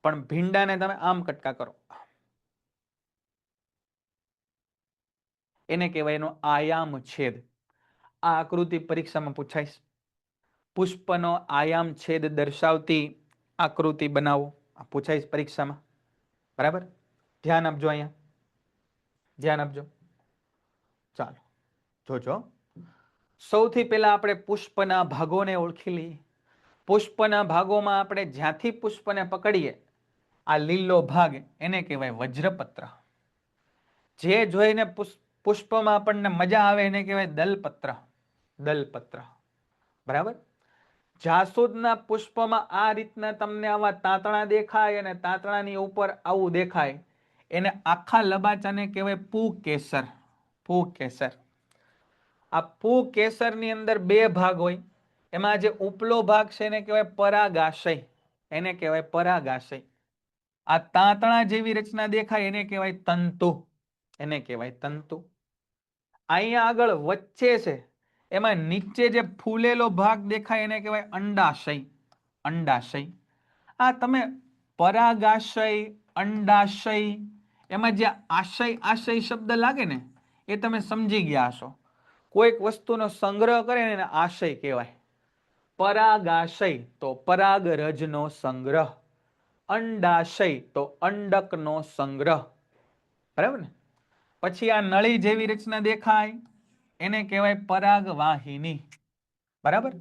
પણ ભીંડાને તમે આમ કટકા કરો, એને કહેવાય એનો આયામ છેદ. આ આકૃતિ પરીક્ષામાં પૂછાય. પુષ્પનો આયામ છેદ દર્શાવતી આકૃતિ બનાવો, આ પૂછાય પરીક્ષામાં, બરાબર? ધ્યાન આપજો, અહીંયા ધ્યાન આપજો. ચાલો જોજો. સૌથી પહેલા આપણે પુષ્પના ભાગોને ઓળખી લઈએ. પુષ્પના ભાગોમાં આપણે જ્યાંથી પુષ્પને પકડીએ, આ લીલો ભાગ એને કહેવાય વજ્રપત્ર. જે જોઈને પુષ્પમાં આપણને મજા આવે એને કહેવાય દલપત્ર. દલપત્ર, બરાબર? જાસૂદના પુષ્પમાં આ રીતના તમને આવા તાંતણા દેખાય અને તાંતણાની ઉપર આવું દેખાય, એને આખા લબાચાને કહેવાય પુકેસર. પુકેસર. આ પુકેસરની અંદર બે ભાગ હોય. એમાં જે ઉપલો ભાગ છે એને કહેવાય પરાગાશય. એને કહેવાય પરાગાશય. આ તાંતણા જેવી રચના દેખાય એને કહેવાય તંતુ. એને કહેવાય તંતુ. અહીંયા આગળ વચ્ચે છે એમાં નીચે જે ફૂલેલો ભાગ દેખાય એને કહેવાય અંડાશય. અંડાશય. આ તમે પરાગાશય, અંડાશય, એમાં જે આશય આશય શબ્દ લાગે ને એ તમે સમજી ગયા હશો. કોઈક વસ્તુનો સંગ્રહ કરે ને એને આશય કહેવાય. પરાગાશય તો પરાગરજનો સંગ્રહ, અંડાશય તો અંડકનો સંગ્રહ, બરાબર ને? પછી આ નળી જેવી રચના દેખાય એને કહેવાય પરાગવાહિની, બરાબર?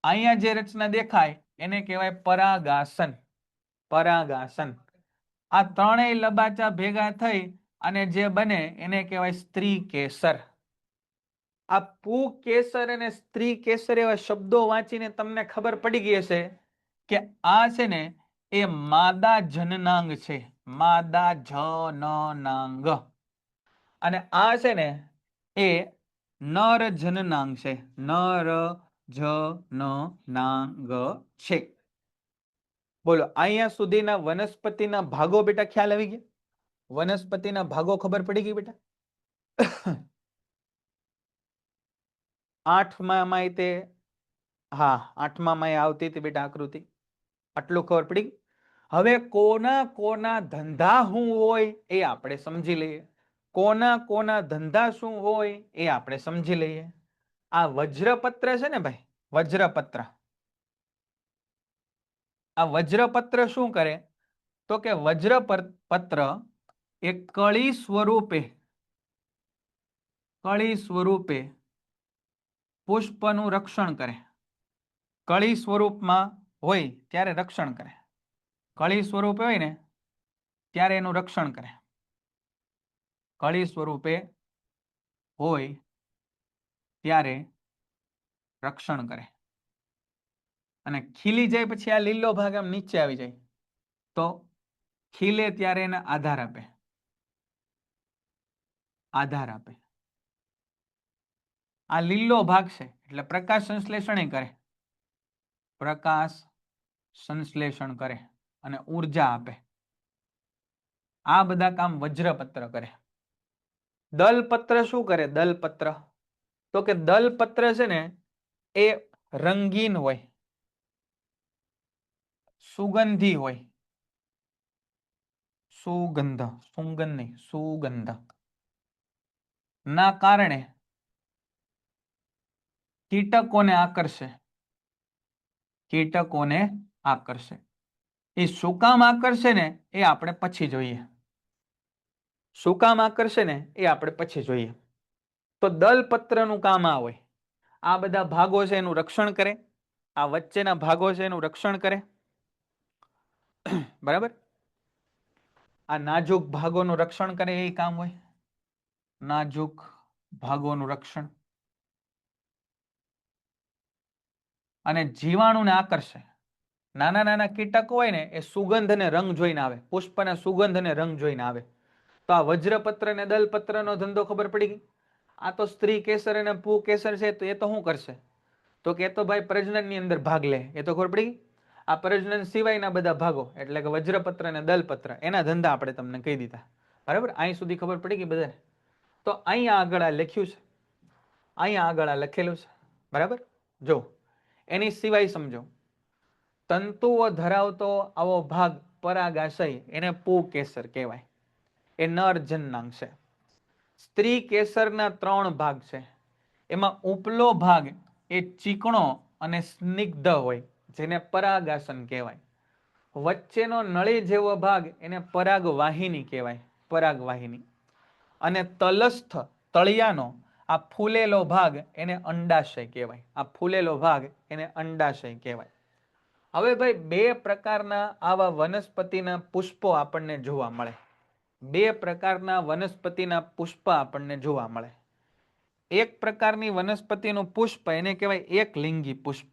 અહીંયા જે રચના દેખાય એને કહેવાય પરાગાસન. પરાગાસન. આ ત્રણેય લબાચા ભેગા થઈ અને જે બને એને કહેવાય સ્ત્રી કેસર. આ પુકેસર અને સ્ત્રી કેસર એવા શબ્દો વાંચીને તમને ખબર પડી ગઈ હશે કે આ છે ને એ માદા જનનાંગ છે. માદા જનનાંગ. અને આ છે ને એ નર જનનાંગ છે. નર જનનાંગ છે. બોલો, અહીંયા સુધીના વનસ્પતિના ભાગો બેટા ખ્યાલ આવી ગયા? વનસ્પતિના ભાગો ખબર પડી ગઈ બેટા? 8માં તે, હા 8માં આવતી હતી બેટા આકૃતિ. આટલું ખબર પડી. હવે કોના કોના ધંધા શું હોય એ આપણે સમજી લઈએ. કોના કોના ધંધા શું હોય એ આપણે સમજી લઈએ. આ વજ્રપત્ર છે ને ભાઈ, વજ્રપત્ર. આ વજ્રપત્ર શું કરે? તો કે વજ્રપત્ર એ કળી સ્વરૂપે પુષ્પનું રક્ષણ કરે. કળી સ્વરૂપમાં હોય ત્યારે રક્ષણ કરે. કળી સ્વરૂપે હોય ને ત્યારે એનું રક્ષણ કરે. કળી સ્વરૂપે હોય ત્યારે રક્ષણ કરે. અને ખીલી જાય પછી આ લીલો ભાગ આમ નીચે આવી જાય તો ખીલે ત્યારે એને આધાર આપે. આધાર આપે. આ લીલો ભાગ છે એટલે પ્રકાશ સંશ્લેષણ કરે, પ્રકાશ સંશ્લેષણ કરે અને ઉર્જા આપે. આ બધા કામ વજ્રપત્ર કરે. દલપત્ર શું કરે? દલપત્ર તો કે દલપત્ર છે ને એ રંગીન હોય, સુગંધી હોય, સુગંધ, સુગંધ નહીં, સુગંધ ના કારણે કીટકોને આકર્ષે, કીટકોને આકર્ષે. એ શું કામ આકર્ષે ને એ આપણે પછી જોઈએ. શું કામ આકર્ષે ને એ આપણે પછી જોઈએ. તો દલપત્રનું કામ આ હોય. આ બધા ભાગો છે એનું રક્ષણ કરે, આ વચ્ચેના ભાગો છે એનું રક્ષણ કરે, બરાબર. આ નાજુક ભાગોનું રક્ષણ કરે એ કામ હોય, નાજુક ભાગોનું રક્ષણ. અને જીવાણુને આકર્ષે. નાના નાના કીટકો હોય ને એ સુગંધ અને રંગ જોઈને આવે, પુષ્પના સુગંધ અને રંગ જોઈને આવે. તો આ વજ્રપત્ર અને દલપત્રનો ધંધો ખબર પડી ગઈ. આ તો સ્ત્રી કેસર અને પુ કેસર છે તો એ તો શું કરશે? તો કે તો ભાઈ પ્રજનનની અંદર ભાગ લે, એ તો ખબર પડી ગઈ. આ પ્રજનન સિવાયના બધા ભાગો એટલે કે વજ્રપત્ર અને દલપત્ર એના ધંધા આપણે તમને કહી દીધા, બરાબર. અહીં સુધી ખબર પડી ગઈ બધાને? તો અહીંયા આગળ આ લખ્યું છે, અહીંયા આગળ આ લખેલું છે, બરાબર. જો એની સિવાય સમજો, તંતુઓ ધરાવતો આવો ભાગ પરાગાશય એને પુકેસર કહેવાય, એ નર જનનાંગ છે. સ્ત્રી કેસરના 3 ભાગ છે. એમાં ઉપલો ભાગ એ ચીકણો અને સ્નિગ્ધ હોય જેને પરાગાસન કહેવાય. વચ્ચેનો નળી જેવો ભાગ એને પરાગવાહિની કહેવાય, પરાગવાહિની. અને તલસ્થ તળિયાનો આ ફૂલેલો ભાગ એને અંડાશય કહેવાય, આ ફૂલેલો ભાગ એને અંડાશય કહેવાય. હવે ભાઈ 2 પ્રકારના આવા વનસ્પતિના પુષ્પો આપણને જોવા મળે. 2 પ્રકારના વનસ્પતિના પુષ્પ આપણને જોવા મળે. એક પ્રકારની વનસ્પતિનું પુષ્પ એને કહેવાય એકલિંગી પુષ્પ.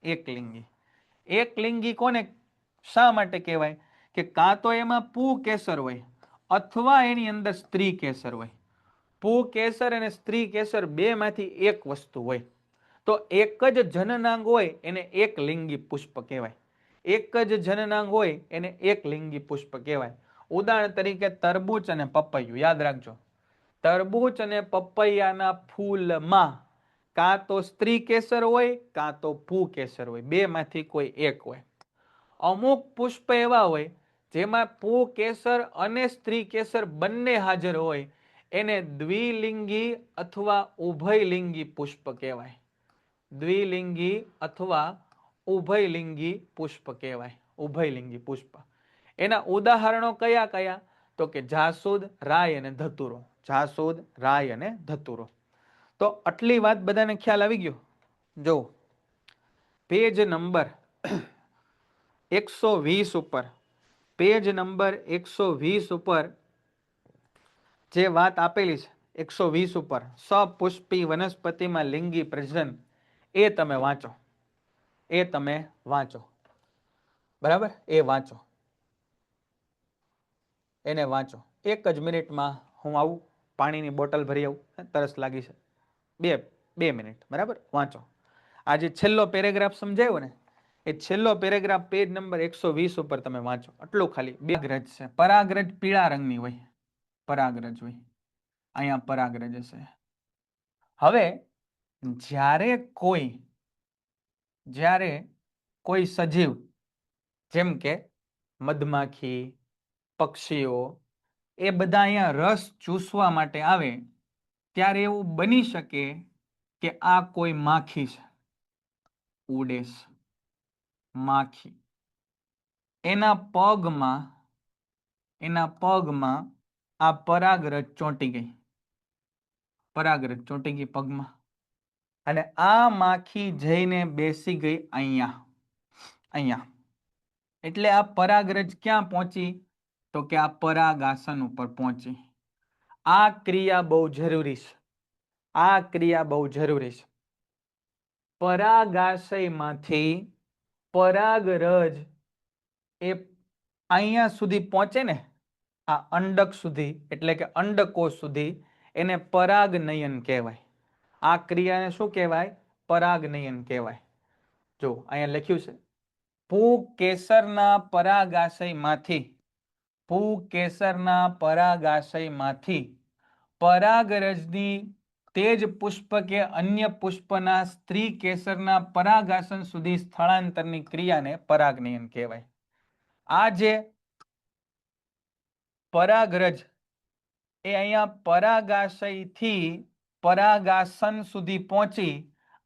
એકલિંગી. એકલિંગી કોને શા માટે કહેવાય? કે કાં તો એમાં પુકેસર હોય અથવા એની અંદર સ્ત્રી કેસર હોય. પુકેસર અને સ્ત્રી કેસર બેમાંથી એક વસ્તુ હોય. તો એક જ જનનાંગ હોય એને એકલિંગી પુષ્પ કહેવાય. એક જ જનનાંગ હોય એને એકલિંગી પુષ્પ કહેવાય. ઉદાહરણ તરીકે તરબૂચ અને પપૈયું યાદ રાખજો. તરબૂચ અને પપૈયાના ફૂલમાં કાં તો સ્ત્રી કેસર હોય કાં તો પુકેસર હોય, બેમાંથી કોઈ એક હોય. અમુક પુષ્પ એવા હોય જેમાં પુકેસર અને સ્ત્રી કેસર બંને હાજર હોય, એને દ્વિલિંગી અથવા ઉભયલિંગી પુષ્પ કહેવાય. દ્વિલિંગી અથવા ઉભયલિંગી પુષ્પ કહેવાય, ઉભયલિંગી પુષ્પ. એના ઉદાહરણો કયા કયા? તો કે જાસૂદ, રાય અને ધતુરો. જાસૂદ, રાય અને ધતુરો. તો આટલી વાત બધાને ખ્યાલ આવી ગયો? જો પેજ નંબર 120 ઉપર, પેજ નંબર 120 ઉપર જે વાત આપેલી છે 120 ઉપર, સપુષ્પી વનસ્પતિમાં લિંગી પ્રજનન, એ તમે વાંચો, એ તમે વાંચો, બરાબર. એ વાંચો, એને વાંચો. 1 જ મિનિટમાં હું આવું, પાણીની બોટલ ભરી આવું, તરસ લાગી છે. 2 મિનિટ, બરાબર. વાંચો. આ જે છેલ્લો પેરેગ્રાફ સમજાયો ને એ છેલ્લો પેરેગ્રાફ પેજ નંબર 120 ઉપર તમે વાંચો. આટલું ખાલી. પરાગરજ છે. પરાગરજ પીળા રંગની હોય, પરાગરજ હોય. અહીંયા પરાગરજ હશે. હવે જ્યારે કોઈ સજીવ જેમ કે મધમાખી, પક્ષીઓ, એ બધા અહીંયા રસ ચૂસવા માટે આવે ત્યારે એવું બની શકે કે આ કોઈ માખી છે, ઉડે છે, માખી. એના પગમાં આ પરાગરજ ચોંટી ગઈ, પરાગરજ ચોંટી ગઈ પગમાં. અને આ માખી જઈને બેસી ગઈ અહીંયા, અહીંયા. એટલે આ પરાગરજ ક્યાં પહોંચી? તો કે આ પરાગાસન ઉપર પહોંચી. આ ક્રિયા બહુ જરૂરી છે, આ ક્રિયા બહુ જરૂરી છે. પરાગાશયમાંથી પરાગરજ એ અહીંયા સુધી પહોંચે ને, આ અંડક સુધી એટલે કે અંડકોશ સુધી, એને પરાગનયન કહેવાય. આ ક્રિયાને શું કહેવાય? પરાગનયન કહેવાય. જો અહીંયા લખ્યું છે, પુકેસરના પરાગાશયમાંથી પરાગરજની તેજ પુષ્પ કે અન્ય પુષ્પના સ્ત્રી કેસરના પરાગાસન સુધી સ્થળાંતરની ક્રિયાને પરાગનયન કહેવાય. આ જે પરાગરજ એ અહીંયા પરાગાશયથી પરાગાસન સુધી પહોંચી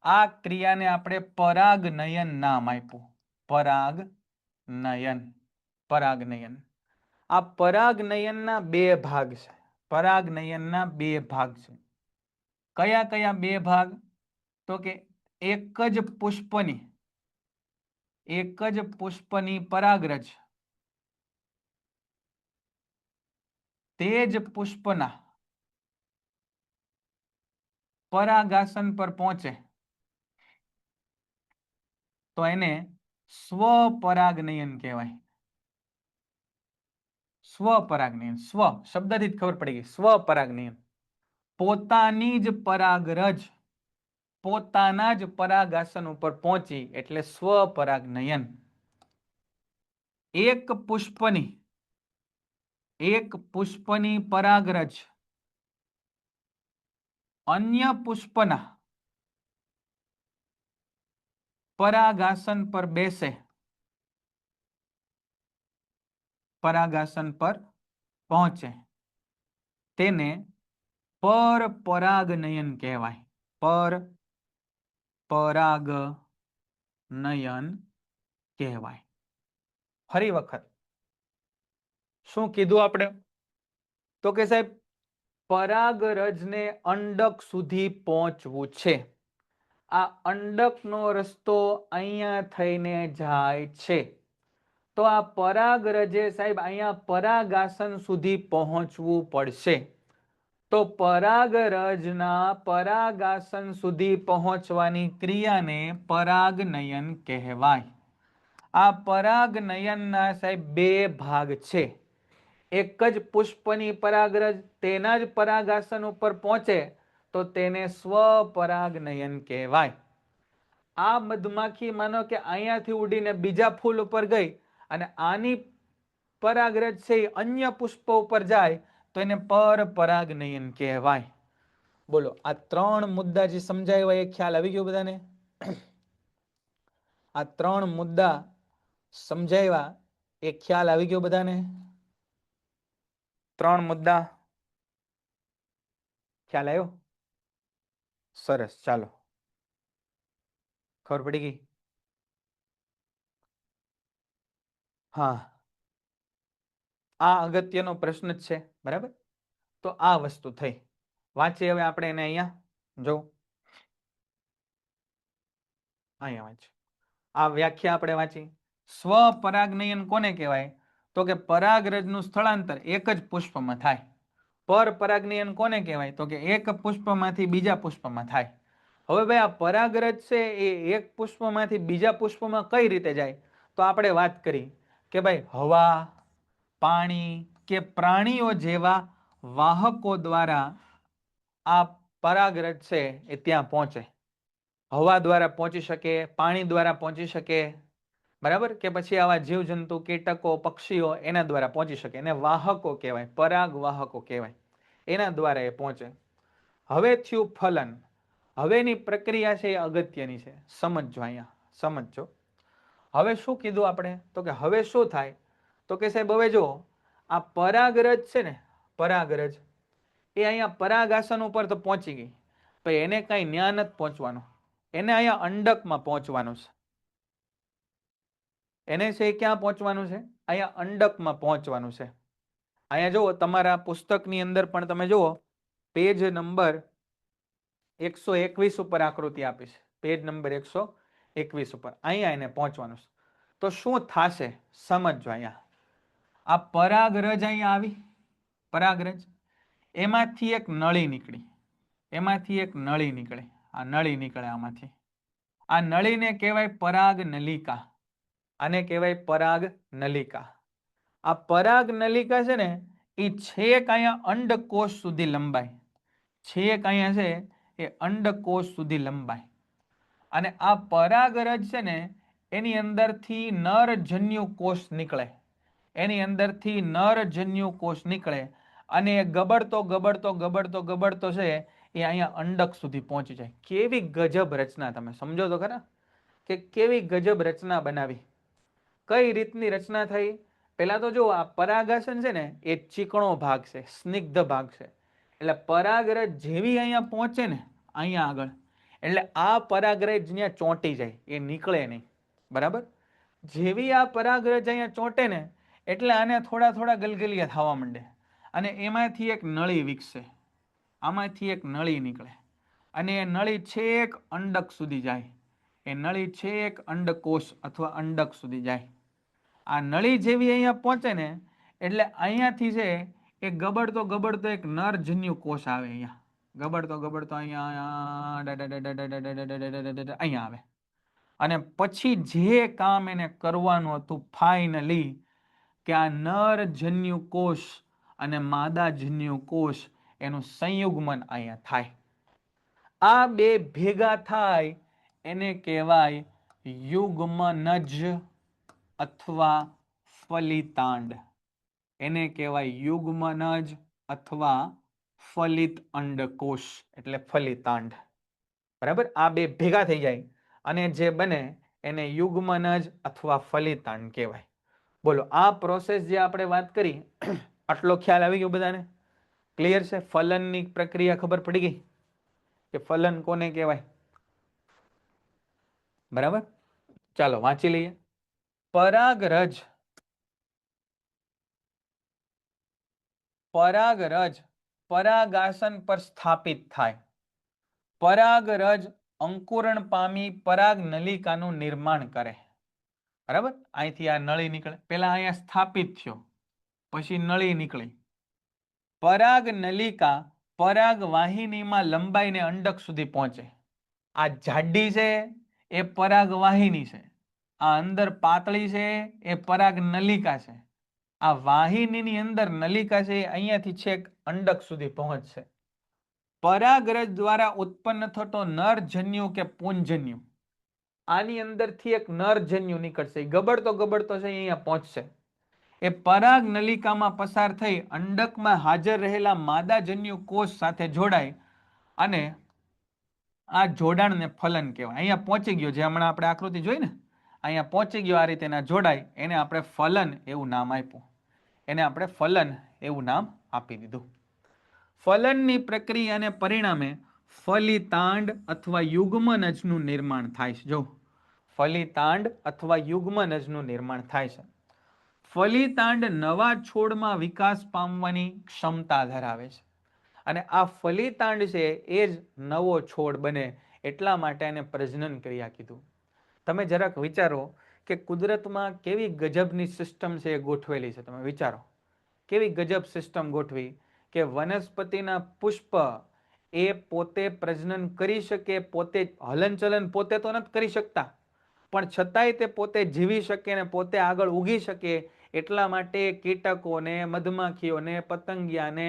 આ ક્રિયાને આપણે પરાગનયન નામ આપ્યું. પરાગનયન. આ પરાગનયનના બે ભાગ છે. પરાગનયનના બે ભાગ છે. કયા કયા બે ભાગ? તો કે એક જ પુષ્પની પરાગરજ તે જ પુષ્પના પરાગાસન પર પહોંચે તો એને સ્વપરાગનયન કહેવાય. સ્વપરાગનયન, સ્વ શબ્દથી જ ખબર પડી ગઈ. સ્વપરાગનયન, પોતાની જ પરાગરજ પોતાના જ પરાગાસન ઉપર પહોંચી એટલે સ્વપરાગનયન. એક પુષ્પની પરાગરજ અન્ય પુષ્પના પરાગાસન પર બેસે, પરાગાસન પર પહોંચે તેને પરપરાગનયન કહેવાય. પરપરાગનયન કહેવાય. ફરી વખત શું કીધું આપણે? તો કે સાહેબ પરાગરજને અંડક સુધી પહોંચવું છે. આ અંડકનો રસ્તો અહીંયા થઈને જાય છે. તો આ પરાગરજે સાહેબ અહીંયા પરાગાસન સુધી પહોંચવું પડશે. તો પરાગરજના પરાગાસન સુધી પહોંચવાની ક્રિયાને પરાગનયન કહેવાય. આ પરાગનયનના સાહેબ બે ભાગ છે. એક જ પુષ્પની પરાગરજ તેના જ પરાગાસન ઉપર પહોંચે તો તેને સ્વપરાગનયન કહેવાય. આ મધમાખી માનો કે અહીંયાથી ઉડીને બીજા ફૂલ ઉપર ગઈ અને આની પરાગરજ છે અન્ય પુષ્પ ઉપર જાય તો એને પરપરાગનયન કહેવાય. બોલો, આ ત્રણ મુદ્દા જે સમજાવ્યા એ ખ્યાલ આવી ગયો બધાને? આ ત્રણ મુદ્દા સમજાવ્યા એ ખ્યાલ આવી ગયો બધાને? ત્રણ મુદ્દા ખ્યાલ આવ્યો? સરસ, ચાલો, ખબર પડી ગઈ? હા, આ અગત્યનો પ્રશ્ન જ છે. બરાબર, તો આ વસ્તુ થઈ. વાંચીએ હવે આપણે એને. અહીંયા જો, અહીંયા વાંચી આ વ્યાખ્યા આપણે વાંચી. સ્વપરાગનયન કોને કહેવાય? તો કે પરાગરજનું સ્થળાંતર એક જ પુષ્પમાં થાય. પરપરાગનયન કોને કહેવાય? તો કે એક પુષ્પમાંથી બીજા પુષ્પમાં થાય. હવે ભાઈ આ પરાગરજ છે એ એક પુષ્પમાંથી બીજા પુષ્પમાં કઈ રીતે જાય? તો આપણે વાત કરી કે ભાઈ હવા, પાણી કે પ્રાણીઓ જેવા વાહકો દ્વારા આ પરાગરજ છે એ ત્યાં પહોંચે. હવા દ્વારા પહોંચી શકે, પાણી દ્વારા પહોંચી શકે, બરાબર, કે પછી આવા જીવજંતુ, કીટકો, પક્ષીઓ એના દ્વારા પહોંચી શકે. એને વાહકો કહેવાય, પરાગવાહકો કહેવાય. એના દ્વારા એ પહોંચે. હવે થયું ફલન. હવેની પ્રક્રિયા છે એ અગત્યની છે. સમજજો, અહીંયા સમજજો. હવે શું કીધું આપણે? તો કે હવે શું થાય? તો કે સાહેબ હવે જો આ પરાગરજ છે ને, પરાગરજ એ અહીંયા પરાગાસન ઉપર તો પહોંચી ગઈ, પણ એને કઈ ન્યા નથી પહોંચવાનું. એને અહીંયા અંડકમાં પહોંચવાનું છે. એને છે ક્યાં પહોંચવાનું છે? અહીંયા અંડકમાં પહોંચવાનું છે. અહીંયા જુઓ, તમારા પુસ્તકની અંદર પણ તમે જુઓ, પેજ નંબર 121 ઉપર આકૃતિ આપી છે. પેજ નંબર 121 ઉપર અહીંયા એને પહોંચવાનું છે. તો શું થશે સમજો. અહીંયા આ પરાગરજ અહીંયા આવી, પરાગરજ, એમાંથી એક નળી નીકળી, આ નળી નીકળે આમાંથી. આ નળીને કહેવાય પરાગ નલિકા. આને કહેવાય પરાગ નલિકા. આ પરાગ નલિકા છે ને એ છેક અહીંયા અંડકોષ સુધી લંબાય. છેક અહીંયા છે એ અંડકોષ સુધી લંબાય. અને આ પરાગરજ છે ને એની અંદરથી નરજન્યુ કોષ નીકળે. એની અંદરથી નરજન્યુ કોષ નીકળે અને એ ગબડતો ગબડતો ગબડતો ગબડતો છે એ અહીંયા અંડક સુધી પહોંચી જાય. કેવી ગજબ રચના, તમે સમજો તો ખરા કે કેવી ગજબ રચના બનાવી. કઈ રીતની રચના થઈ? પેલા તો જો આ પરાગાસન છે ને એ ચીકણો ભાગ છે, સ્નિગ્ધ ભાગ છે. એટલે પરાગરજ જેવી અહીંયા પહોંચે ને અહીંયા આગળ, એટલે આ પરાગરજ અહીંયા ચોંટી જાય, એ નીકળે નહીં. બરાબર? જેવી આ પરાગરજ અહીંયા ચોંટે ને એટલે આને થોડા થોડા ગલગલિયા થવા માંડે અને એમાંથી એક નળી વિકસે. આમાંથી એક નળી નીકળે અને એ નળી છેક અંડક સુધી જાય. એ નળી છેક અંડકોષ અથવા અંડક સુધી જાય. આ નળી જેવી અહીંયા પહોંચે ને એટલે અહીંયાથી છે એ ગબડતો ગબડતો એક નરજન્યુ કોષ આવે. અહીંયા ગબડતો ગબડતો અહીંયા આવે અને પછી જે કામ એને કરવાનું હતું ફાઇનલી કે આ નરજન્યુ કોષ અને માદાજન્યુ કોષ એનું સંયુગ્મન અહીંયા થાય. આ બે ભેગા થાય એને કહેવાય યુગ્મનજ અથવા ફલિતાંડ. એને કહેવાય યુગ્મનજ અથવા ફલિત અંડકોષ એટલે ફલિતાંડ. બરાબર? આ બે ભેગા થઈ જાય અને જે બને એને યુગ્મનજ અથવા ફલિતાંડ કહેવાય. બોલો, આ પ્રોસેસ જે આપણે વાત કરી, આટલો ખ્યાલ આવી ગયો બધાને? ક્લિયર છે? ફલનની પ્રક્રિયા ખબર પડી ગઈ કે ફલન કોને કહેવાય? બરાબર? ચાલો વાંચી લઈએ. પરાગરજ પરાગાસન પર સ્થાપિત થાય. પરાગરજ અંકુરણ પામી પરાગ નલિકાનું નિર્માણ કરે. બરાબર? અહીંથી આ નળી નીકળે. પેલા અહીંયા સ્થાપિત થયો, પછી નળી નીકળી. પરાગ નલિકા પરાગ વાહિનીમાં લંબાઈને અંડક સુધી પહોંચે. આ જાડી છે એ પરાગ વાહિની છે, આ અંદર પાતળી છે એ પરાગ નલિકા છે. આ વાહિનીની અંદર નલિકા છે એ અહીંયાથી છેક અંડક સુધી પહોંચશે. પરાગરજ દ્વારા ઉત્પન્ન થતો નરજન્યુ કે પુંજન્યુ, આની અંદરથી એક નરજન્યુ નીકળશે. ગબડતો ગબડતો છે અહીંયા પહોંચશે. એ પરાગ નલિકામાં પસાર થઈ અંડકમાં હાજર રહેલા માદાજન્યુ કોષ સાથે જોડાય અને આ જોડાણને ફલન કહેવાય. અહીંયા પહોંચી ગયો, જે હમણાં આપણે આકૃતિ જોઈ ને, અહીંયા પહોંચી ગયો, આ રીતે એના જોડાય, એને આપણે ફલન એવું નામ આપ્યું. એને આપણે ફલન એવું નામ આપી દીધું. ફલનની પ્રક્રિયાને પરિણામે ફલિતાંડ અથવા યુગ્મનજનું નિર્માણ થાય છે. જો, ફલિતાંડ અથવા યુગ્મનજનું નિર્માણ થાય છે. ફલિતાંડ નવા છોડમાં વિકાસ પામવાની ક્ષમતા ધરાવે છે અને આ ફલિતાંડ છે એ જ નવો છોડ બને, એટલા માટે એને પ્રજનન ક્રિયા કીધું. તમે જરાક વિચારો કે કુદરતમાં કેવી ગજબની સિસ્ટમ છે એ ગોઠવેલી છે. તમે વિચારો કેવી ગજબ સિસ્ટમ ગોઠવી કે વનસ્પતિના પુષ્પ એ પોતે પ્રજનન કરી શકે, પોતે હલનચલન પોતે તો નથી કરી શકતા, પણ છતાંય તે પોતે જીવી શકે ને પોતે આગળ ઉગી શકે, એટલા માટે કીટકોને, મધમાખીઓને, પતંગિયાને,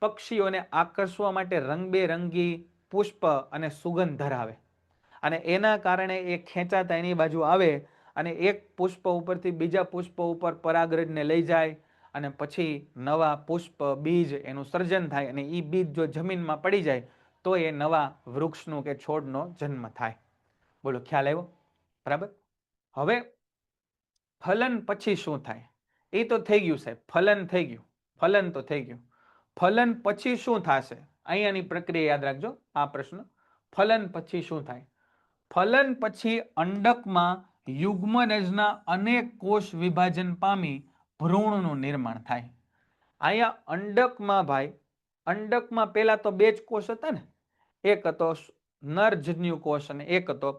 પક્ષીઓને આકર્ષવા માટે રંગબેરંગી પુષ્પ અને સુગંધ ધરાવે અને એના કારણે એ ખેંચાતા એની બાજુ આવે અને એક પુષ્પ ઉપરથી બીજા પુષ્પ ઉપર પરાગરજને લઈ જાય અને પછી નવા પુષ્પ બીજ એનું સર્જન થાય અને એ બીજ જો જમીનમાં પડી જાય તો એ નવા વૃક્ષનું કે છોડનો જન્મ થાય. બોલો, ખ્યાલ આવ્યો? બરાબર? હવે ફલન પછી શું થાય એ તો થઈ ગયું સાહેબ, ફલન થઈ ગયું, ફલન તો થઈ ગયું. ફલન પછી શું થશે? અહીંયાની પ્રક્રિયા યાદ રાખજો આ પ્રશ્ન. ફલન પછી શું થાય? ફલન પછી અંડકમાં યુગ્મનજના અનેક કોષ વિભાજન પામી ભ્રૂણનું નિર્માણ થાય. અહીંયા અંડકમાં ભાઈ, અંડકમાં પેલા તો બે જ કોષ હતા ને, એક હતો નરજન્યુ કોષ અને એક હતો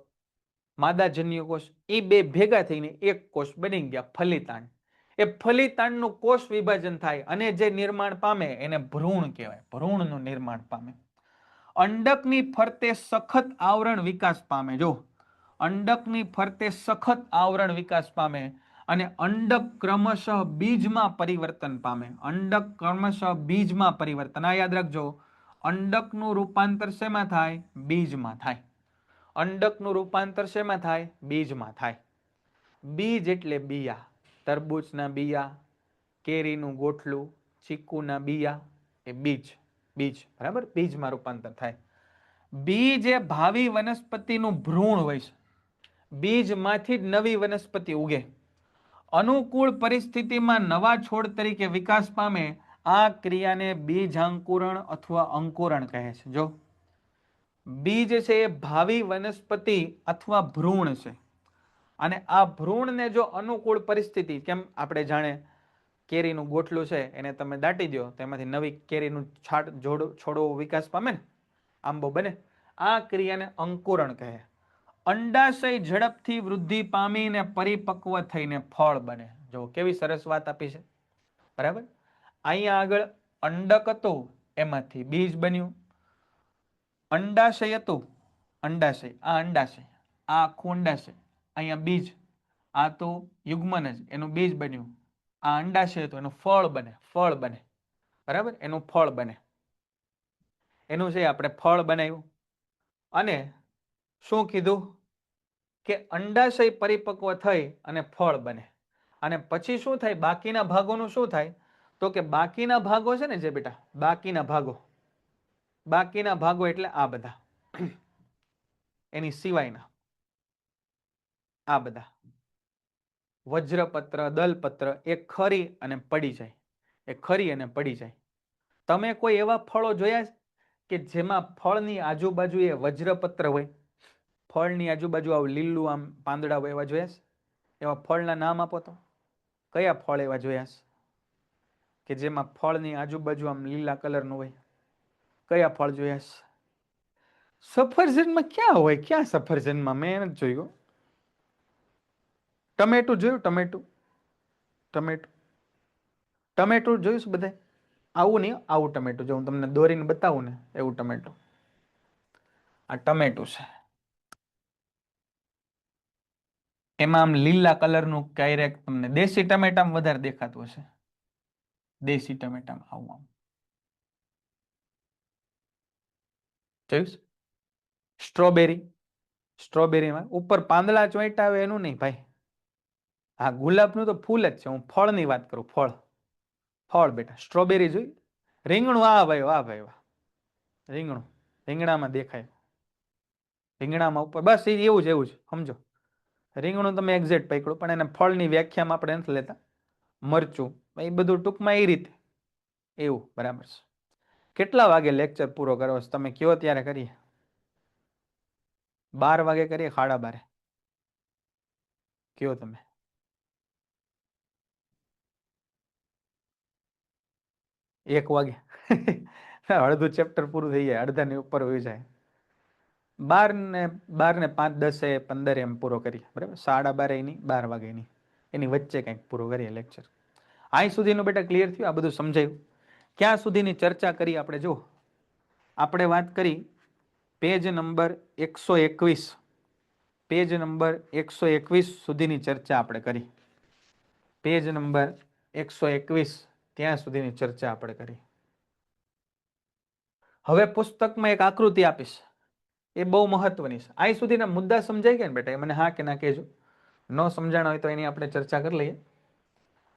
માદાજન્યુ કોષ. એ બે ભેગા થઈને એક કોષ બની ગયા ફલિતાંડ. એ ફલિતાંડનું કોષ વિભાજન થાય અને જે નિર્માણ પામે એને ભ્રૂણ કહેવાય. ભ્રૂણનું નિર્માણ પામે. અંડકની ફરતે સખત આવરણ વિકાસ પામે. જો, અંડકની ફરતે સખત આવરણ વિકાસ પામે અને અંડક ક્રમશઃ બીજમાં પરિવર્તન પામે. અંડક ક્રમશઃ બીજમાં પરિવર્તન. આ યાદ રાખજો, અંડકનું રૂપાંતર શેમાં થાય? બીજમાં થાય. અંડકનું રૂપાંતર શેમાં થાય? બીજમાં થાય. બીજ એટલે બિયા. તરબૂચના બિયા, કેરીનું ગોઠલું, ચીકુના બિયા એ બીજ. બીજ, બરાબર? બીજમાં રૂપાંતર થાય. બીજ એ ભાવિ વનસ્પતિનું ભ્રૂણ હોય છે. બીજમાંથી જ નવી વનસ્પતિ ઉગે. અનુકૂળ પરિસ્થિતિમાં નવા છોડ તરીકે વિકાસ પામે આ ક્રિયાને બીજાંકુરણ અથવા અંકુરણ કહે છે. જો બીજ છે એ ભાવિ વનસ્પતિ અથવા ભ્રૂણ છે, અને આ ભ્રૂણને જો અનુકૂળ પરિસ્થિતિ, કેમ આપણે જાણે કેરીનું ગોઠલું છે એને તમે દાટી દો તો એમાંથી નવી કેરીનું છોડવો વિકાસ પામે ને, આંબો બને. આ ક્રિયાને અંકુરણ કહે. અંડાશય ઝડપથી વૃદ્ધિ પામીને પરિપક્વ થઈને ફળ બને. જો કેવી સરસ વાત આપી છે, બરાબર? અહીંયા આગળ અંડક હતું, એમાંથી બીજ બન્યું. અંડાશય હતું, અંડાશય, આ અંડાશય, આ આખું અંડાશય, અહીંયા બીજ, આ તો યુગ્મન જ, એનું બીજ બન્યું. આ અંડાશય હતું, એનું ફળ બને. ફળ બને, બરાબર? એનું ફળ બને. એનું છે આપણે ફળ બનાવ્યું. અને શું કીધું કે અંડાશય પરિપક્વ થઈ અને ફળ બને. અને પછી શું થાય? બાકીના ભાગોનું શું થાય? તો કે બાકીના ભાગો છે ને જે બેટા, બાકીના ભાગો, બાકીના ભાગો એટલે આ બધા, એની સિવાયના આ બધા વજ્રપત્ર, દલપત્ર એ ખરી અને પડી જાય. એ ખરી અને પડી જાય. તમે કોઈ એવા ફળો જોયા કે જેમાં ફળની આજુબાજુ એ વજ્રપત્ર હોય? ફળની આજુબાજુ આવું લીલું આમ પાંદડા હોય, એવા જોયા છે? એવા ફળના નામ આપો તો. કયા ફળ એવા જોયા છે કે જેમાં ફળની આજુબાજુ આમ લીલા કલરનું હોય? કયા ફળ જોયા છે? સફરજનમાં ક્યાં હોય? ક્યાં સફરજનમાં? મેં નથી જોયું. ટમેટું જોયું? ટમેટું, ટમેટું, ટમેટું જોયું છે બધાય? આવું નહીં, આવું ટમેટું, જો હું તમને દોરીને બતાવું ને એવું ટમેટું. આ ટમેટું છે, એમાં આમ લીલા કલરનું ક્યારેક તમને દેશી ટમેટામાં વધારે દેખાતું હશે. દેશી ટમેટામાં આવું આમ જોયું? સ્ટ્રોબેરી, સ્ટ્રોબેરીમાં ઉપર પાંદડા ચોંટા આવે એનું નહીં ભાઈ. હા, ગુલાબનું તો ફૂલ જ છે. હું ફળની વાત કરું. ફળ, ફળ બેટા. સ્ટ્રોબેરી જોઈ? રીંગણું, આ ભાઈ, વાહ ભાઈ વાહ. રીંગણું, રીંગણામાં દેખાય. રીંગણામાં ઉપર બસ એવું જ, એવું જ સમજો. રીંગણું તમે એક્ઝેક્ટ પકડો, પણ એને ફળની વ્યાખ્યામાં આપણે નથી લેતા. મરચું, એ બધું ટૂંકમાં એ રીતે એવું, બરાબર છે. કેટલા વાગે લેક્ચર પૂરો કરો છો તમે? કયો ત્યારે કરીએ. 12 વાગે કરીએ, 12:30? કયો તમે. 1 વાગે? અડધું ચેપ્ટર પૂરું થઈ જાય, અડધાની ઉપર હોઈ જાય. 12 ને 5, 10, 15 એમ પૂરો કરીએ, બરાબર? 12:30 ની, 12 વાગે ની, એની વચ્ચે કંઈક પૂરો કરીએ લેક્ચર. અહીં સુધીનું બેટા ક્લિયર થયું? આ બધું સમજાયું? ક્યાં સુધીની ચર્ચા કરી આપણે? જો આપણે વાત કરી પેજ નંબર 121, પેજ નંબર 121 સુધીની ચર્ચા આપણે કરી. પેજ નંબર 121 ત્યાં સુધીની ચર્ચા આપણે કરી. હવે પુસ્તકમાં એક આકૃતિ આપીશ, એ બહુ મહત્વની છે. અહીં સુધીના મુદ્દા સમજાઈ ગયા ને બેટા? એ મને હા કે ના કહેજો. ન સમજાણા હોય તો એની આપણે ચર્ચા કરી લઈએ.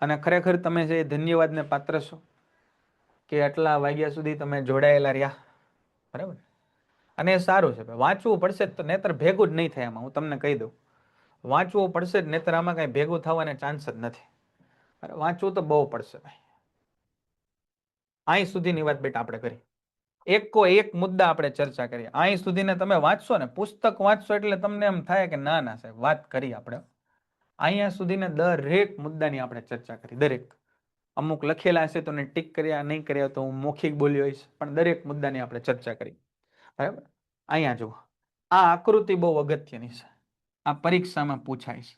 અને ખરેખર તમે જે ધન્યવાદને પાત્ર છો કે આટલા વાગ્યા સુધી તમે જોડાયેલા રહ્યા, બરાબર? અને એ સારું છે. વાંચવું પડશે તો, નેતર ભેગું જ નહીં થાય આમાં, હું તમને કહી દઉં. વાંચવું પડશે જ, નેતર આમાં કઈ ભેગું થવાના ચાન્સ જ નથી. વાંચવું તો બહુ પડશે ભાઈ. અહીં સુધીની વાત બેટા આપણે કરી. એકો એક મુદ્દા આપણે ચર્ચા કરીએ. અહીં સુધીને તમે વાંચશો ને, પુસ્તક વાંચશો એટલે તમને એમ થાય કે ના ના સાહેબ વાત કરી આપણે. અહીંયા સુધીને દરેક મુદ્દાની આપણે ચર્ચા કરી. દરેક, અમુક લખેલા હશે તો ટીક કર્યા, નહીં કર્યા તો હું મૌખિક બોલ્યો હોઈશ, પણ દરેક મુદ્દાની આપણે ચર્ચા કરી, બરાબર? અહીંયા જુઓ, આ આકૃતિ બહુ અગત્યની છે. આ પરીક્ષામાં પૂછાય છે.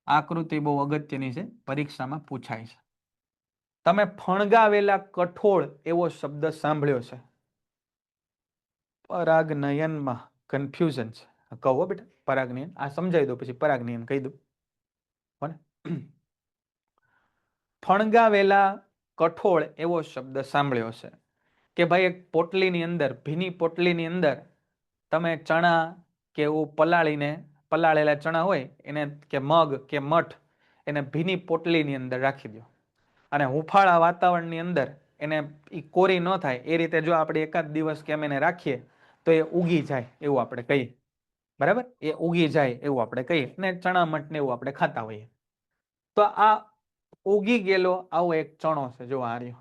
આકૃતિ બહુ અગત્યની છે, પરીક્ષામાં પૂછાય છે. તમે ફણગાવેલા કઠોળ એવો શબ્દ સાંભળ્યો છે? પરાગનયનમાં કન્ફ્યુઝન છે. કહો બેટા, પરાગનયન આ સમજાવી દો, પછી પરાગનયન કહી દઉં. ફણગાવેલા કઠોળ એવો શબ્દ સાંભળ્યો છે. કે ભાઈ એક પોટલીની અંદર, ભીની પોટલીની અંદર તમે ચણા કે એવું પલાળેલા ચણા હોય એને, કે મગ કે મઠ, એને ભીની પોટલીની અંદર રાખી દો અને હુંફાળા વાતાવરણની અંદર એને કોરી ન થાય એ રીતે જો આપણે એકાદ દિવસ કેમ એને રાખીએ તો એ ઉગી જાય એવું આપણે કહીએ. બરાબર, એ ઉગી જાય એવું આપણે કહીએ ને ચણા મઠ ને એવું આપણે ખાતા હોઈએ. તો આ ઉગી ગયેલો આવો એક ચણો છે, જો આ રહ્યો.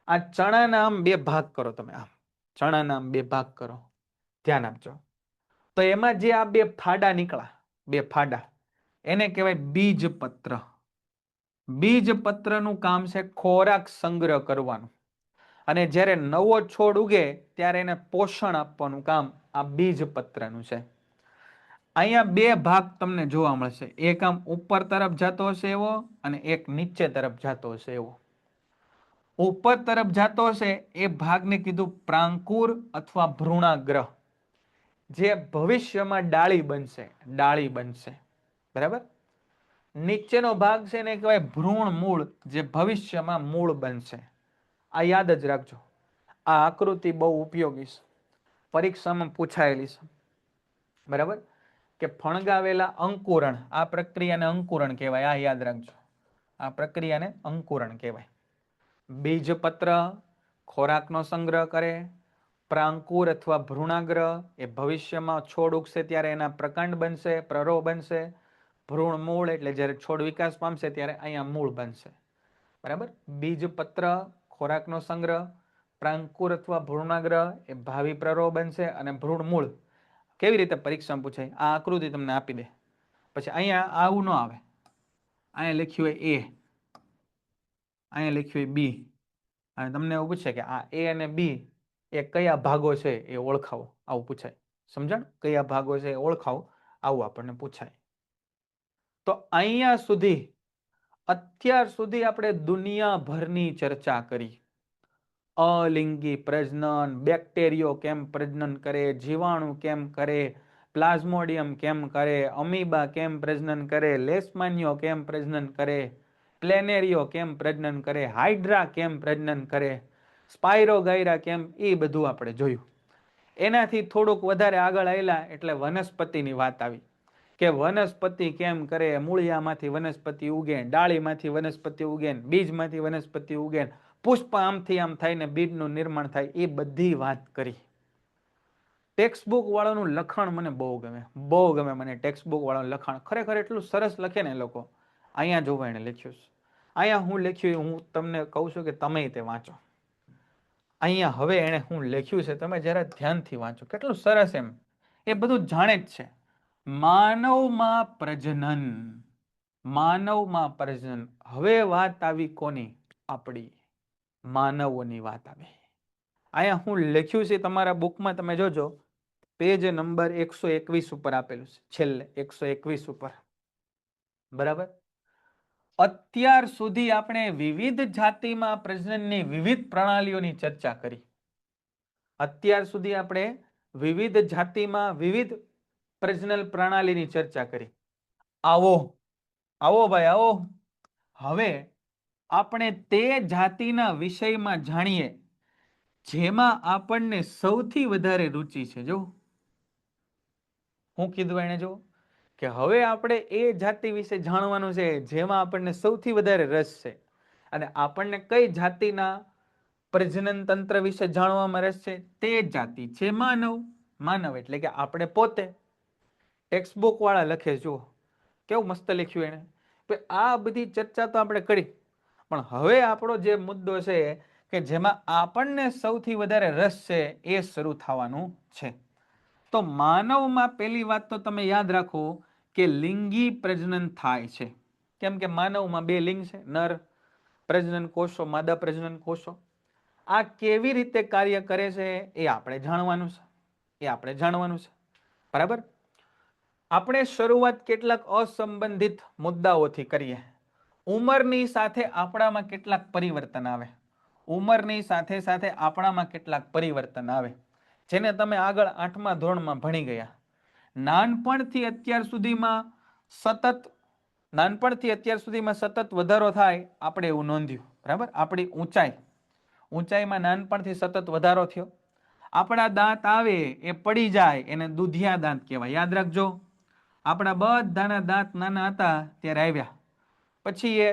આ ચણાના આમ બે ભાગ કરો તમે, આમ ચણાના આમ બે ભાગ કરો, ધ્યાન આપજો. તો એમાં જે આ બે ફાડા નીકળ્યા, બે ફાડા, એને કહેવાય બીજપત્ર. બીજપત્રનું કામ છે ખોરાક સંગ્રહ કરવાનું, અને જ્યારે નવો છોડ ઉગે ત્યારે એને પોષણ આપવાનું કામ આ બીજપત્રનું છે. અહીંયા બે ભાગ તમને જોવા મળશે, એક આમ ઉપર તરફ જતો હશે એવો અને એક નીચે તરફ જતો હશે એવો. ઉપર તરફ જતો હશે એ ભાગને કીધું પ્રાંકુર અથવા ભ્રૂણાગ્રહ, જે ભવિષ્યમાં ડાળી બનશે, ડાળી બનશે. બરાબર. નીચેનો ભાગ છે ને કહેવાય ભ્રૂણ મૂળ, જે ભવિષ્યમાં મૂળ બનશે. આ યાદ જ રાખજો. આ આકૃતિ બહુ ઉપયોગી છે, પરીક્ષામાં પૂછાયેલી છે. બરાબર, કે ફણગાવેલા અંકુરણ, આ પ્રક્રિયાને અંકુરણ કહેવાય. આ યાદ રાખજો, આ પ્રક્રિયાને અંકુરણ કહેવાય. બીજપત્ર ખોરાકનો સંગ્રહ કરે, પ્રાંકુર અથવા ભ્રૂણાગ્રહ એ ભવિષ્યમાં છોડ ઉગશે ત્યારે એના પ્રકાંડ બનશે, પ્રરોહ બનશે. ભ્રૂણ મૂળ એટલે જ્યારે છોડ વિકાસ પામશે ત્યારે અહીંયા મૂળ બનશે. બરાબર, બીજપત્ર ખોરાકનો સંગ્રહ, પ્રાંકુર અથવા ભ્રૂણાગ્રહ એ ભાવિ પ્રરોહ બનશે, અને ભ્રૂણ મૂળ કેવી રીતે પરીક્ષામાં પૂછાય, આ આકૃતિ તમને આપી દે. પછી અહીંયા આવું ન આવે, અહીંયા લખ્યું હોય એ, અહીંયા લખ્યું હોય બી, અને તમને એવું પૂછે કે આ એ અને બી એ કયા ભાગો છે એ ઓળખાવો, આવું પૂછાય. સમજણ? કયા ભાગો છે એ ઓળખાવો, આવું આપણને પૂછાય. તો અહીંયા સુધી, અત્યાર સુધી આપણે દુનિયાભરની ચર્ચા કરી. અલિંગી પ્રજનન, બેક્ટેરિયો કેમ પ્રજનન કરે, જીવાણુ કેમ કરે, પ્લાઝ્મોડિયમ કેમ કરે, અમીબા કેમ પ્રજનન કરે, લેશમાનિયો કેમ પ્રજનન કરે, પ્લેનેરિયો કેમ પ્રજનન કરે, હાઇડ્રા કેમ પ્રજનન કરે, સ્પાયરોગાયરા કેમ, એ બધું આપણે જોયું. એનાથી થોડુંક વધારે આગળ આવેલા એટલે વનસ્પતિની વાત આવી, કે વનસ્પતિ કેમ કરે, મૂળિયામાંથી વનસ્પતિ ઉગે, ડાળીમાંથી વનસ્પતિ ઉગે, બીજમાંથી વનસ્પતિ ઉગે, પુષ્પ આમથી આમ થઈને બીજનું નિર્માણ થાય, એ બધી વાત કરી. ટેક્સ્ટબુક વાળાનું લખાણ મને બહુ ગમે, બહુ ગમે મને ટેક્સ્ટબુક વાળાનું લખાણ. ખરેખર એટલું સરસ લખે ને એ લોકો. અહીંયા જોવા એને લખ્યું છે, અહીંયા હું લખ્યું હું તમને કહું છું કે તમે તે વાંચો. અહીંયા હવે એને હું લખ્યું છે તમે જરા ધ્યાનથી વાંચો, કેટલું સરસ એમ. એ બધું જાણે જ છે. માનવમાં પ્રજનન, માનવમાં પ્રજનન. હવે વાત આવી કોની? આપણી માનવોની વાત આવી. અહીંયા હું લખ્યું છે તમારા બુકમાં તમે જોજો, પેજ નંબર 121 ઉપર આપેલું છે, છેલ્લે 121 ઉપર. બરાબર. અત્યાર સુધી આપણે વિવિધ જાતિમાં પ્રજનનની વિવિધ પ્રણાલીઓની ચર્ચા કરી. અત્યાર સુધી આપણે વિવિધ જાતિમાં વિવિધ પ્રજનન પ્રણાલીની ચર્ચા કરી. આવો આવો ભાઈ આવો. હવે આપણે તે જાતિના વિષયમાં જાણીએ જેમાં આપણને સૌથી વધારે રુચિ છે. જો હું કીધું એને, જો કે હવે આપણે એ જાતિ વિશે જાણવાનું છે જેમાં આપણને સૌથી વધારે રસ છે. અને આપણને કઈ જાતિના પ્રજનન તંત્ર વિશે જાણવામાં રસ છે? તે જાતિ છે માનવ. માનવ એટલે કે આપણે પોતે. ટેક્સ્ટબુક વાળા લખે, જુઓ કેવું મસ્ત લખ્યું એને. આ બધી ચર્ચા તો આપણે કરી, પણ હવે આપણો જે મુદ્દો છે કે જેમાં આપણને સૌથી વધારે રસ છે એ શરૂ થવાનું છે. તો માનવમાં પહેલી વાત તો તમે યાદ રાખો કે લિંગી પ્રજનન થાય છે. કેમ કે માનવમાં બે લિંગ છે, નર પ્રજનન કોષો, માદા પ્રજનન કોષો. આ કેવી રીતે કાર્ય કરે છે એ આપણે જાણવાનું છે, એ આપણે જાણવાનું છે. બરાબર. આપણે શરૂઆત કેટલાક અસંબંધિત મુદ્દાઓથી કરીએ. ઉંમરની સાથે આપણામાં કેટલાક પરિવર્તન આવે, ઉંમરની સાથે સાથે આપણામાં કેટલાક પરિવર્તન આવે, જેને તમે આગળ 8મા ધોરણમાં ભણી ગયા. નાનપણથી અત્યાર સુધીમાં સતત વધારો થાય, આપણે એવું નોંધ્યું. બરાબર. આપણી ઊંચાઈ, ઊંચાઈમાં નાનપણથી સતત વધારો થયો. આપણા દાંત આવે એ પડી જાય એને દુધિયા દાંત કહેવાય. યાદ રાખજો, આપણા બધાના દાંત નાના હતા ત્યારે આવ્યા, પછી એ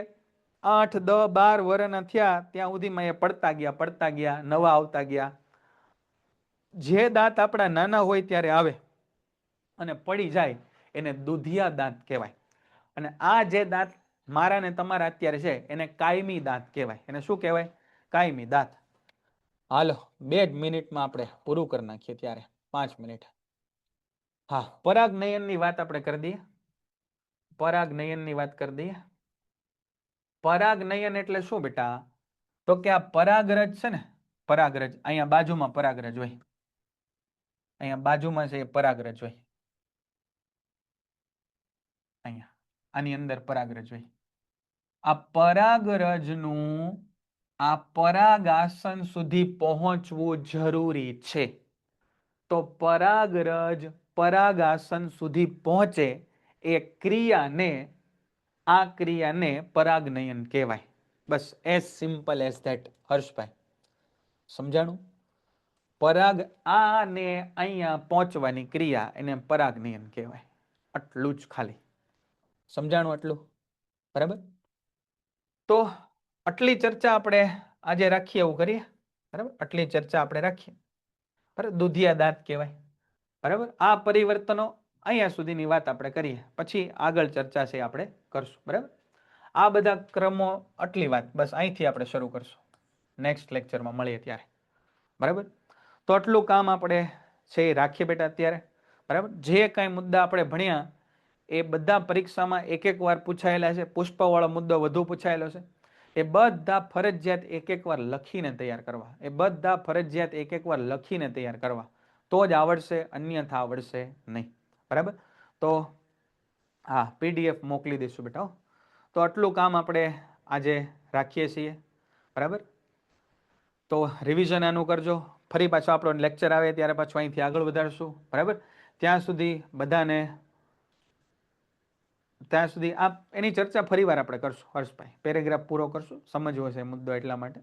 8, 10, 12 વર્ષના થયા ત્યાં સુધીમાં એ પડતા ગયા, નવા આવતા ગયા. જે દાંત આપણા નાના હોય ત્યારે આવે અને પડી જાય એને દુધિયા દાંત કહેવાય. અને આ જે દાંત મારા ને તમારા અત્યારે છે એને કાયમી દાંત કહેવાય. એને શું કહેવાય? કાયમી દાંત. હાલો 2 જ મિનિટમાં આપણે પૂરું કરી નાખીએ. ત્યારે 5 મિનિટ. હા, પરાગનયનની વાત આપણે કરી દઈએ. પરાગનયનની વાત કરી દઈએ. પરાગનયન એટલે શું બેટા? તો કે આ પરાગરજ છે ને, પરાગરજ અહીંયા બાજુમાં પરાગરજ હોય, અહીંયા બાજુમાં છે એ પરાગરજ હોય, અહીંયા આની અંદર પરાગરજ હોય. આ પરાગરજનું આ પરાગાસન સુધી પહોંચવું જરૂરી છે. તો પરાગરજ પરાગાસન સુધી પહોંચે એ ક્રિયાને, આ ક્રિયાને પરાગનયન કહેવાય. બસ as simple as that. Harshbhai સમજાણું? પરાગ આને અહીંયા પહોંચવાની ક્રિયા એને પરાગનયન કહેવાય. આટલું જ ખાલી સમજાણું? આટલું બરાબર? તો આટલી ચર્ચા આપણે આજે રાખીએ, એવું કરીએ બરાબર? આટલી ચર્ચા આપણે રાખીએ બરાબર. દુધિયા દાંત કહેવાય બરાબર. આ પરિવર્તનો અહીંયા સુધીની વાત આપણે કરીએ, પછી આગળ ચર્ચા છે આપણે કરશું બરાબર. આ બધા ક્રમો, આટલી વાત બસ અહીંથી આપણે શરૂ કરશું. નેક્સ્ટ લેક્ચરમાં મળીએ ત્યારે બરાબર. તો આટલું કામ આપણે છે એ રાખીએ બેટા અત્યારે બરાબર. જે કાંઈ મુદ્દા આપણે ભણ્યા એ બધા પરીક્ષામાં એક વાર પૂછાયેલા છે. પુષ્પવાળો મુદ્દો વધુ પૂછાયેલો છે. એ બધા ફરજિયાત એક વાર લખીને તૈયાર કરવા. એ બધા ફરજિયાત એક વાર લખીને તૈયાર કરવા, તો જ આવડશે, અન્યથા આવડશે નહીં બરાબર. તો હા, PDF મોકલી દઈશું બેટા. તો આટલું કામ આપણે આજે રાખીએ છીએ બરાબર. તો રિવિઝન આનું કરજો. ફરી પાછો આપણો લેક્ચર આવે ત્યારે પાછું અહીંથી આગળ વધારશું બરાબર. ત્યાં સુધી બધાને, ત્યાં સુધી આ એની ચર્ચા ફરીવાર આપણે કરશું. હર્ષભાઈ પેરેગ્રાફ પૂરો કરશું, સમજવો છે મુદ્દો એટલા માટે.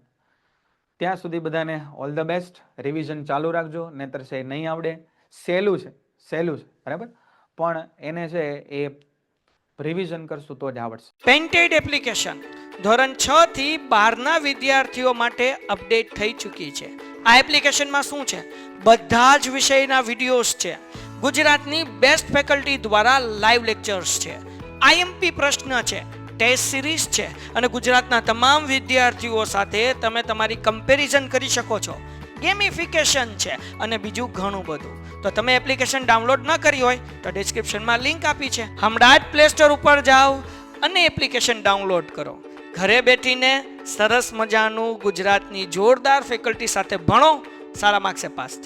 ત્યાં સુધી બધાને ઓલ ધ બેસ્ટ. રિવિઝન ચાલુ રાખજો, નહીતર છે નહીં આવડે. સહેલું છે, સહેલું છે બરાબર, પણ એને છે એ રિવિઝન કરશું તો જ આવડશે. પેન્ટેડ એપ્લિકેશન ધોરણ 6 થી 12ના વિદ્યાર્થીઓ માટે અપડેટ થઈ ચૂકી છે. આ એપ્લિકેશનમાં શું છે? બધા જ વિષયના વિડીયોઝ છે. ગુજરાતની બેસ્ટ ફેકલ્ટી દ્વારા લાઈવ લેક્ચર્સ છે. IMP પ્રશ્ન છે, ટેસ્ટ સિરીઝ છે, અને ગુજરાતના તમામ વિદ્યાર્થીઓ સાથે તમે તમારી કમ્પેરિઝન કરી શકો છો. ગેમિફિકેશન છે અને બીજું ઘણું બધું. તો તમે એપ્લિકેશન ડાઉનલોડ ન કરી હોય તો ડિસ્ક્રિપ્શનમાં લિંક આપી છે. હમણાં જ પ્લે સ્ટોર ઉપર જાઓ અને એપ્લિકેશન ડાઉનલોડ કરો. ઘરે બેઠીને સરસ મજાનું ગુજરાતની જોરદાર ફેકલ્ટી સાથે ભણો, સારા માર્ક્સે પાસ થાઓ.